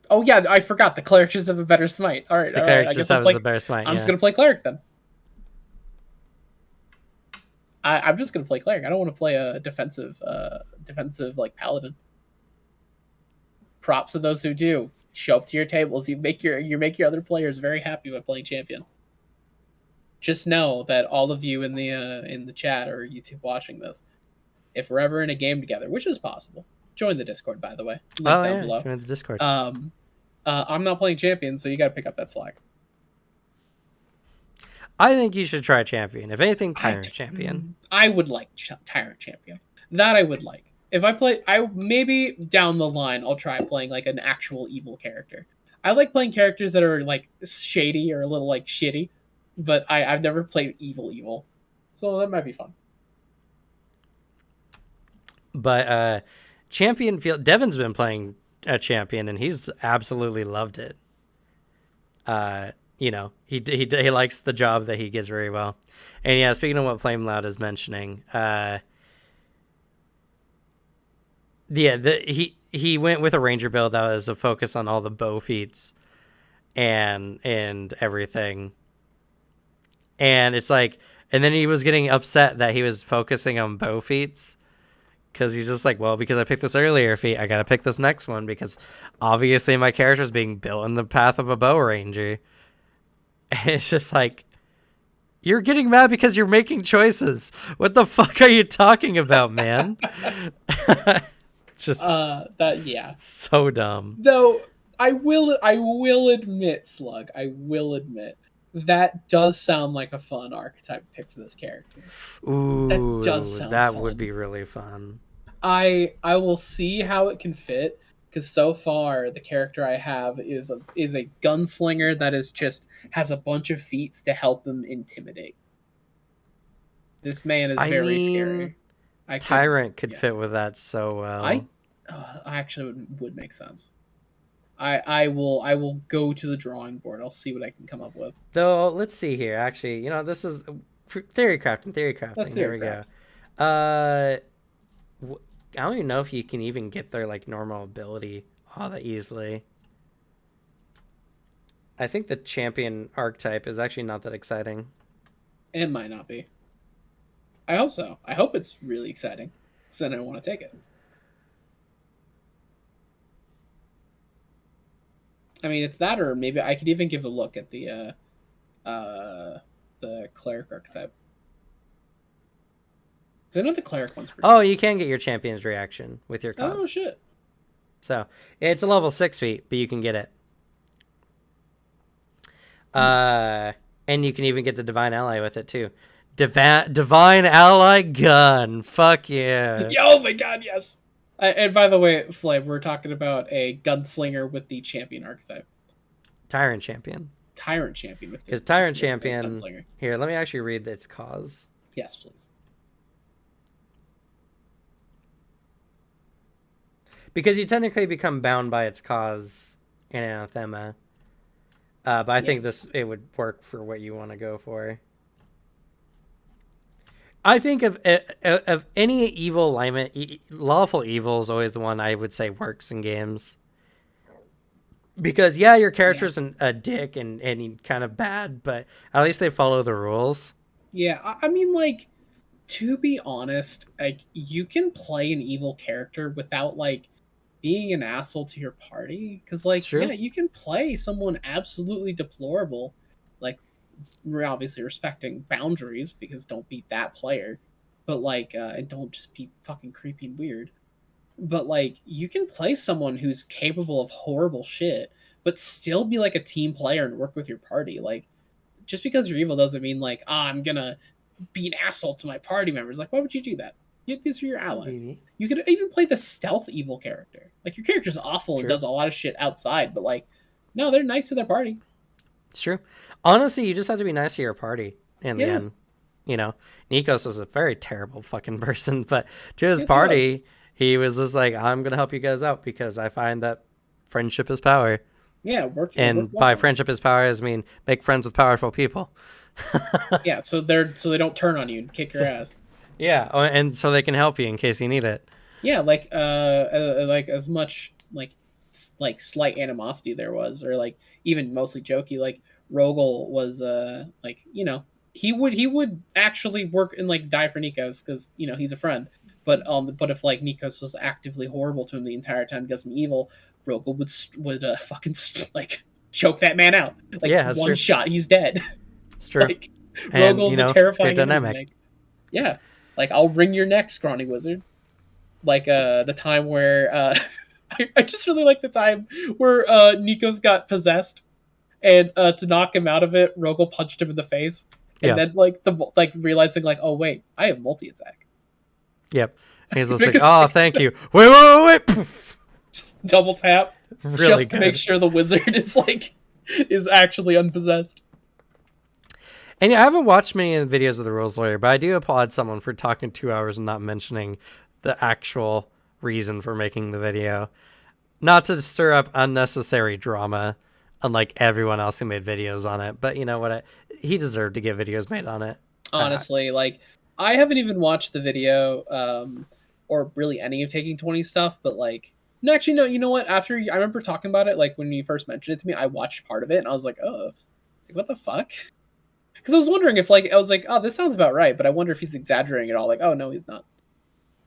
Oh yeah, I forgot. The cleric just have a better smite. All right, the cleric just has a better smite. I'm just gonna play cleric then. I'm just gonna play cleric. I don't want to play a defensive like paladin. Props to those who do. Show up to your tables. You make your other players very happy by playing champion. Just know that all of you in the chat or YouTube watching this, if we're ever in a game together, which is possible, join the Discord, by the way. Link down below. Join the Discord. I'm not playing champion, so you got to pick up that slack. I think you should try champion. If anything, tyrant champion. I would like tyrant champion. That I would like. If I play, maybe down the line I'll try playing like an actual evil character. I like playing characters that are like shady or a little like shitty, but I've never played evil, so that might be fun. But champion Devin's been playing a champion and he's absolutely loved it. You know, he likes the job that he gets very well. And yeah, speaking of what Flame Loud is mentioning, he went with a ranger build that was a focus on all the bow feats and everything. And it's like, and then he was getting upset that he was focusing on bow feats. Because he's just like, well, because I picked this earlier feat, I got to pick this next one because obviously my character is being built in the path of a bow ranger. And it's just like, You're getting mad because you're making choices. What the fuck are you talking about, man? Just That yeah. so dumb. Though I will admit, Slug, I will admit that does sound like a fun archetype pick for this character. That does Ooh, sound that would fun. be really fun. I will see how it can fit because so far the character I have is a gunslinger that is just has a bunch of feats to help him intimidate. This man is I very mean, scary. I could Tyrant could yeah. fit with that so I well. I actually would make sense. I will go to the drawing board. I'll see what I can come up with. Though, let's see here. Actually, this is theory crafting. Theory Let's crafting. Here theory we go. craft. Uh, I don't even know if you can even get their like normal ability all that easily. I think the champion archetype is actually not that exciting. It might not be. I hope so. I hope it's really exciting. Because then I want to take it. I mean, it's that, or maybe I could even give a look at the cleric archetype. 'Cause I know the cleric one's pretty Oh, cool. you can get your champion's reaction with your Oh cause. shit! So it's a level 6 feat, but you can get it. Hmm. And you can even get the divine ally with it too. Divine ally gun. Fuck yeah. Oh my god, yes. And by the way, Flav, we're talking about a gunslinger with the champion archetype, Tyrant champion. tyrant champion Because Tyrant with the champion. gunslinger. Here, let me actually read its cause. Yes, please. Because you technically become bound by its cause in Anathema. But I think it would work for what you want to go for. I think of any evil alignment, lawful evil is always the one I would say works in games. Because yeah, your character's a dick and kind of bad, but at least they follow the rules. Yeah, I mean, like, to be honest, like, you can play an evil character without, like, being an asshole to your party. Because, It's like, yeah, true. you can play someone absolutely deplorable, like, we're obviously respecting boundaries, because don't be that player. But, like, and don't just be fucking creepy and weird. But, like, you can play someone who's capable of horrible shit, but still be, like, a team player and work with your party. Like, just because you're evil doesn't mean, like, I'm gonna be an asshole to my party members. Like, why would you do that? These are your allies. Maybe. You could even play the stealth evil character. Like, your character's It's awful and true. does a lot of shit outside, but, like, no, they're nice to their party. It's true. Honestly, you just have to be nice to your party in the Yeah. end. Nikos was a very terrible fucking person, but to his Yes, he was. party, he was just like, I'm going to help you guys out because I find that friendship is power. Yeah, work And well. by friendship is power, I mean make friends with powerful people. Yeah, so they don't turn on you and kick your ass. Yeah, and so they can help you in case you need it. Yeah, like like as much like slight animosity there was, or like even mostly jokey. Like Rogel was like, he would actually work and like die for Nikos because he's a friend. But if like Nikos was actively horrible to him the entire time, does him evil, Rogel would fucking like choke that man out. Like, Yeah, that's one true. shot, he's dead. It's true. Like, And Rogel's a it's a terrifying great enemy. dynamic. Like, yeah, like, I'll wring your neck, scrawny wizard. Like the time where I just really like the time where Nikos got possessed, and to knock him out of it, Rogel punched him in the face, and Yeah. then like realizing, like, oh wait, I have multi attack. Yep. And he's just Make like, a oh, six- thank you. Wait. Poof. Double tap, Really just good. to make sure the wizard is actually unpossessed. And I haven't watched many of the videos of the Rules Lawyer, but I do applaud someone for talking 2 hours and not mentioning the actual reason for making the video. Not to stir up unnecessary drama, unlike everyone else who made videos on it. But you know what? He deserved to get videos made on it. Honestly, like, I haven't even watched the video, or really any of Taking 20 stuff, but like, no, actually, no, you know what? I remember talking about it, like, when you first mentioned it to me, I watched part of it and I was like, oh, like, what the fuck? Because I was wondering if, like, I was like, oh, this sounds about right, but I wonder if he's exaggerating it all. Like, oh, no, he's not.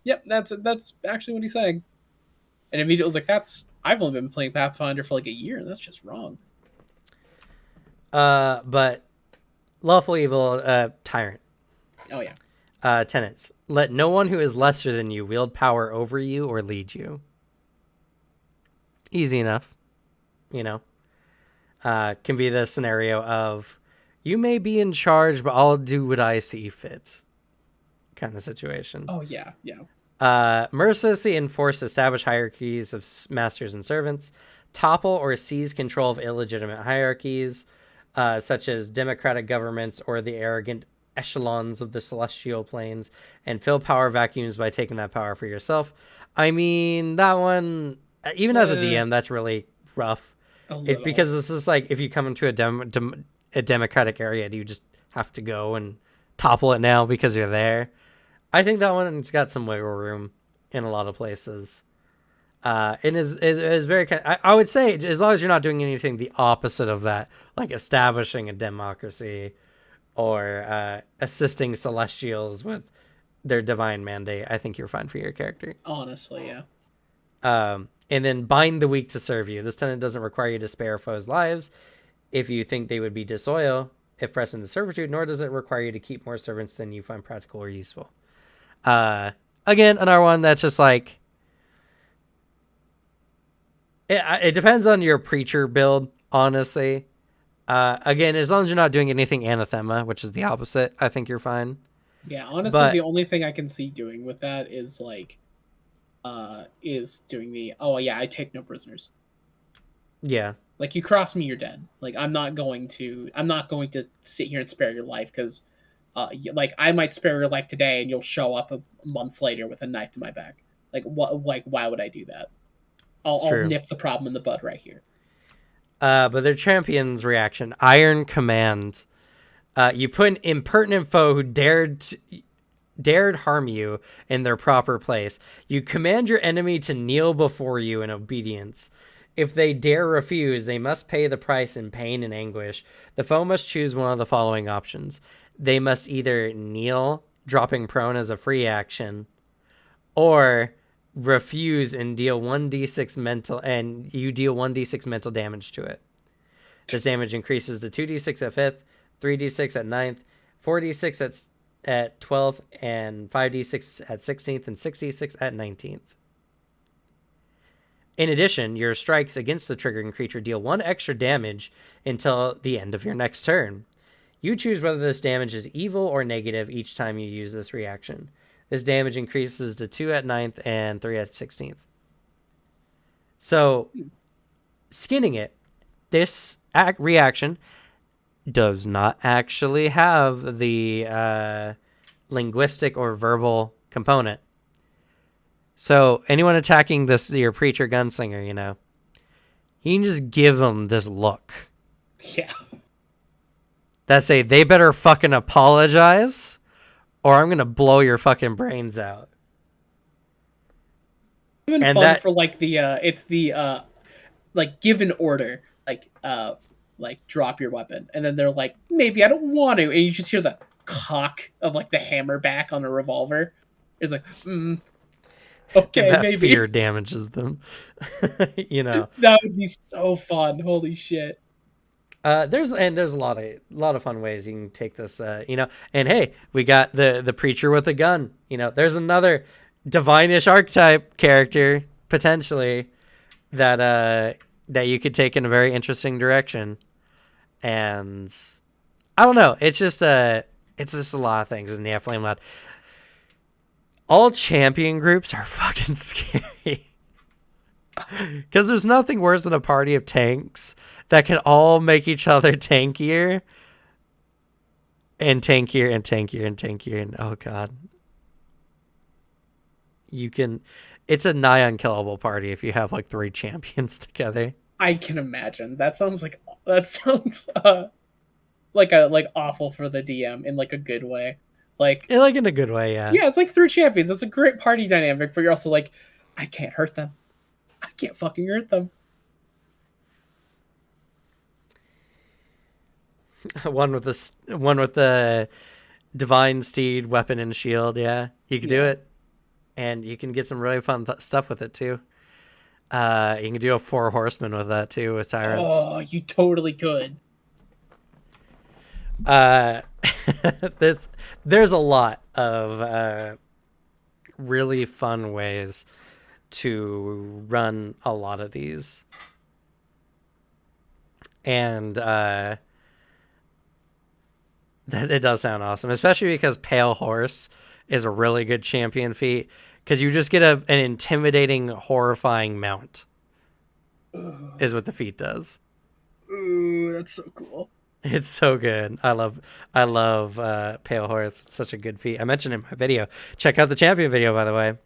Yep, that's actually what he's saying. And immediately was like, I've only been playing Pathfinder for like a year, and that's just wrong. But Lawful evil tyrant. Oh yeah. Tenets. Let no one who is lesser than you wield power over you or lead you. Easy enough, you know. Can be the scenario of you may be in charge, but I'll do what I see fits kind of situation. Oh yeah. Yeah. Mercilessly enforce established hierarchies of masters and servants. Topple or seize control of illegitimate hierarchies, such as democratic governments or the arrogant echelons of the celestial planes, and fill power vacuums by taking that power for yourself. I mean, that one, even as a DM, that's really rough. A It little. because this is like if you come into a democratic area, do you just have to go and topple it now because you're there? I think that one's got some wiggle room in a lot of places. And is very kind. I would say as long as you're not doing anything the opposite of that, like establishing a democracy or assisting celestials with their divine mandate, I think you're fine for your character. Honestly, yeah. And then bind the weak to serve you. This tenant doesn't require you to spare foes' lives if you think they would be disloyal if pressed into servitude, nor does it require you to keep more servants than you find practical or useful. Again, another one that's just like it depends on your preacher build, honestly. Again, as long as you're not doing anything anathema, which is the opposite, I think you're fine. Yeah, honestly, But the only thing I can see doing with that is like, is doing the oh yeah, I take no prisoners. yeah, Like you cross me, you're dead. Like I'm not going to sit here and spare your life because, like I might spare your life today and you'll show up months later with a knife to my back. Like what? Like why would I do that? it's I'll true. nip the problem in the bud right here. But their champion's reaction, Iron Command. You put an impertinent foe who dared harm you in their proper place. You command your enemy to kneel before you in obedience. If they dare refuse, they must pay the price in pain and anguish. The foe must choose one of the following options. They must either kneel, dropping prone as a free action, or refuse and deal 1d6 mental and you deal 1d6 mental damage to it. This damage increases to 2d6 at 5th, 3d6 at 9th, 4d6 at 12th, and 5d6 at 16th, and 6d6 at 19th. In addition, your strikes against the triggering creature deal 1 extra damage until the end of your next turn. You choose whether this damage is evil or negative each time you use this reaction. This damage increases to 2 at 9th and 3 at 16th. So, skinning it, this reaction does not actually have the linguistic or verbal component. So anyone attacking your preacher gunslinger, you can just give them this look Yeah. that say they better fucking apologize or I'm gonna blow your fucking brains out. Even And fun that for like the it's the like give an order like drop your weapon and then they're like maybe I don't want to and you just hear the cock of like the hammer back on a revolver. It's like okay that maybe fear damages them. that would be so fun. Holy shit. There's a lot of fun ways you can take this. And hey, we got the preacher with a gun. There's another divine-ish archetype character potentially that you could take in a very interesting direction. And I don't know. It's just a lot of things in the Flame Lad. All champion groups are fucking scary. Because there's nothing worse than a party of tanks that can all make each other tankier and tankier and tankier and tankier. And oh god. It's a nigh unkillable party if you have like 3 champions together. I can imagine. That sounds like like awful for the DM in like a good way. Like in a good way, yeah. yeah, it's like 3 champions. That's a great party dynamic, but you're also like, I can't hurt them. I can't fucking hurt them. one with the divine steed, weapon, and shield. Yeah, you can do it, and you can get some really fun stuff with it too. You can do a 4 horsemen with that too, with tyrants. Oh, you totally could. Uh, there's there's a lot of really fun ways to run a lot of these, and it does sound awesome, especially because Pale Horse is a really good champion feat because you just get an intimidating, horrifying mount. Is what the feat does. Ooh, that's so cool. It's so good. I love Pale Horse. It's such a good feat. I mentioned it in my video. Check out the champion video, by the way.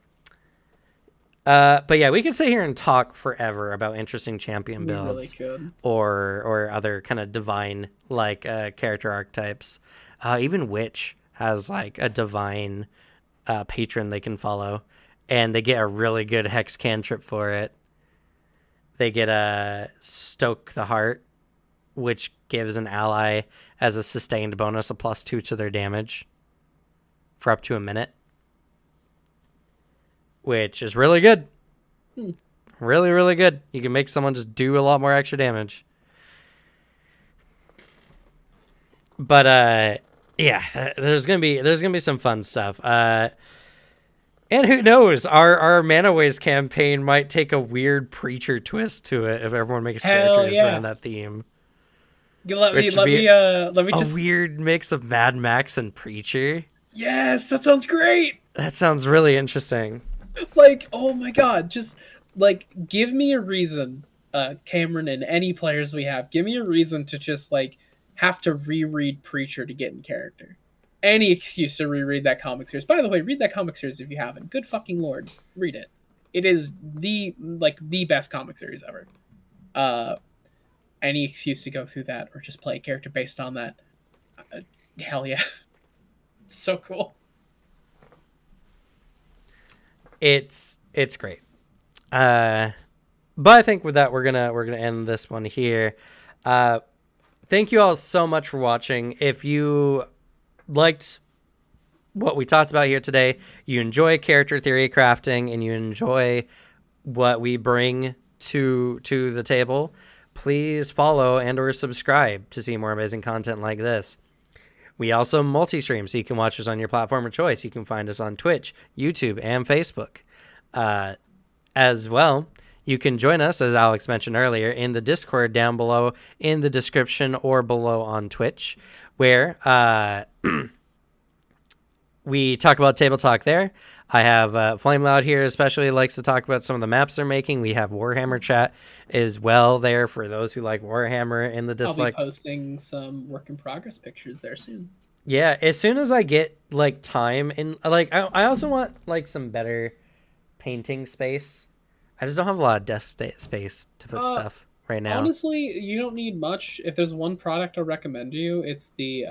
But yeah, we could sit here and talk forever about interesting champion We really builds could. or other kind of divine like character archetypes. Even Witch has like a divine patron they can follow, and they get a really good hex cantrip for it. They get a Stoke the Heart, which gives an ally as a sustained bonus a +2 to their damage for up to a minute, which is really good. Really, really good. You can make someone just do a lot more extra damage. But yeah, there's gonna be some fun stuff. And who knows? Our Mana Ways campaign might take a weird preacher twist to it if everyone makes Hell characters yeah. around that theme. Let me Which would let be me let me a just weird mix of Mad Max and Preacher. Yes, that sounds great. That sounds really interesting. Like, oh my god, just like give me a reason, Cameron and any players we have, give me a reason to just like have to reread Preacher to get in character. Any excuse to reread that comic series. By the way, read that comic series if you haven't. Good fucking lord, read it. It is the best comic series ever. Uh, any excuse to go through that or just play a character based on that. Hell yeah, it's so cool. It's great. But I think with that we're gonna end this one here. Thank you all so much for watching. If you liked what we talked about here today, you enjoy character theory crafting, and you enjoy what we bring to the table, please follow and or subscribe to see more amazing content like this. We also multi-stream, so you can watch us on your platform of choice. You can find us on Twitch, YouTube, and Facebook. As well, you can join us, as Alex mentioned earlier, in the Discord down below in the description or below on Twitch, where we talk about table talk there. I have Flame Loud here, especially likes to talk about some of the maps they're making. We have Warhammer chat as well there for those who like Warhammer in the I'll be dislike. posting some work in progress pictures there soon. Yeah, as soon as I get like time and like I also want like some better painting space. I just don't have a lot of space to put stuff right now. Honestly, you don't need much. If there's one product I recommend you, it's the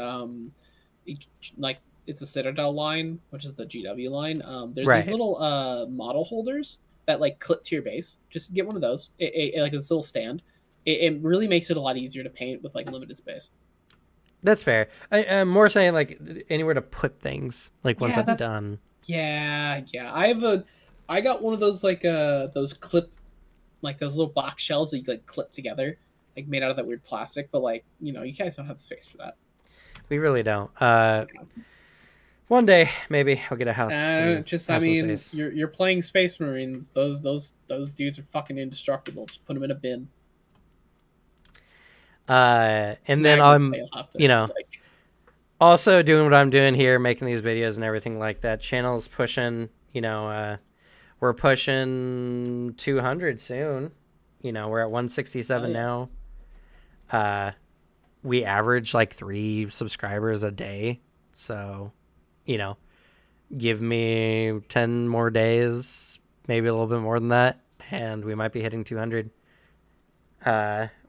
like it's a Citadel line, which is the GW line. There's Right. these little model holders that like clip to your base. Just get one of those. Like this little stand. It really makes it a lot easier to paint with like limited space. That's fair. I'm more saying like anywhere to put things like once Yeah, I'm done. Yeah. I got one of those like those clip, like those little box shells that you like clip together, like made out of that weird plastic. But like you guys don't have the space for that. We really don't. One day maybe I'll get a house. And I have some mean, space. you're playing Space Marines. Those dudes are fucking indestructible. Just put them in a bin. And then I'm, also doing what I'm doing here, making these videos and everything like that. Channel's pushing, we're pushing 200 soon. We're at 167 now. We average like 3 subscribers a day. So, give me 10 more days, maybe a little bit more than that, and we might be hitting 200.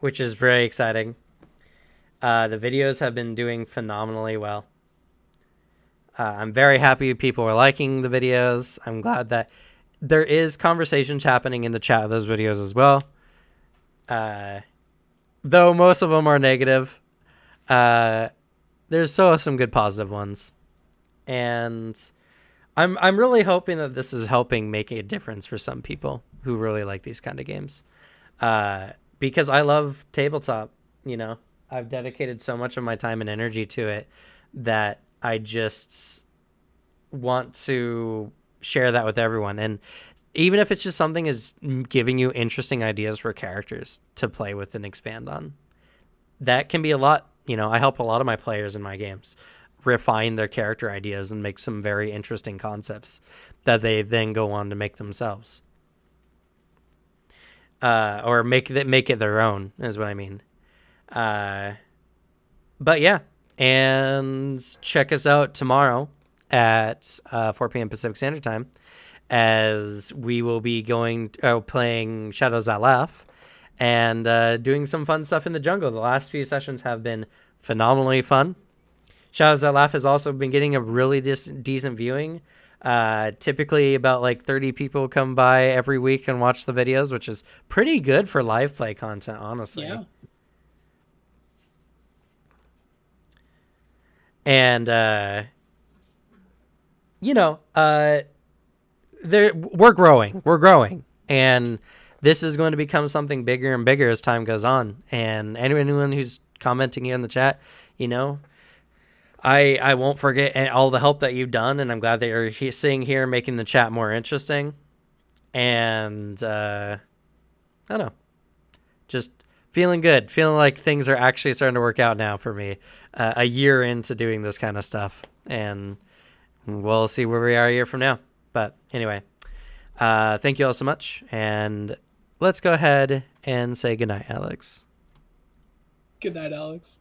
Which is very exciting. The videos have been doing phenomenally well. I'm very happy people are liking the videos. I'm glad that there is conversations happening in the chat of those videos as well. Though most of them are negative, there's still some good positive ones. And I'm really hoping that this is helping make a difference for some people who really like these kind of games. Because I love tabletop, I've dedicated so much of my time and energy to it that I just want to share that with everyone. And even if it's just something is giving you interesting ideas for characters to play with and expand on, that can be a lot. I help a lot of my players in my games refine their character ideas and make some very interesting concepts that they then go on to make themselves. Or make it their own is what I mean. But yeah, and check us out tomorrow at 4 p.m. Pacific Standard Time, as we will be playing Shadows That Laugh and doing some fun stuff in the jungle. The last few sessions have been phenomenally fun. Shadows That Laugh has also been getting a really decent viewing. Typically about like 30 people come by every week and watch the videos, which is pretty good for live play content, honestly. Yeah. And we're growing, and this is going to become something bigger and bigger as time goes on. And anyone who's commenting in the chat, I won't forget all the help that you've done, and I'm glad that you're sitting here making the chat more interesting. And I don't know, just feeling good, feeling like things are actually starting to work out now for me, a year into doing this kind of stuff. And we'll see where we are a year from now. But anyway, thank you all so much, and let's go ahead and say goodnight, Alex. Good night, Alex.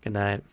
Good night.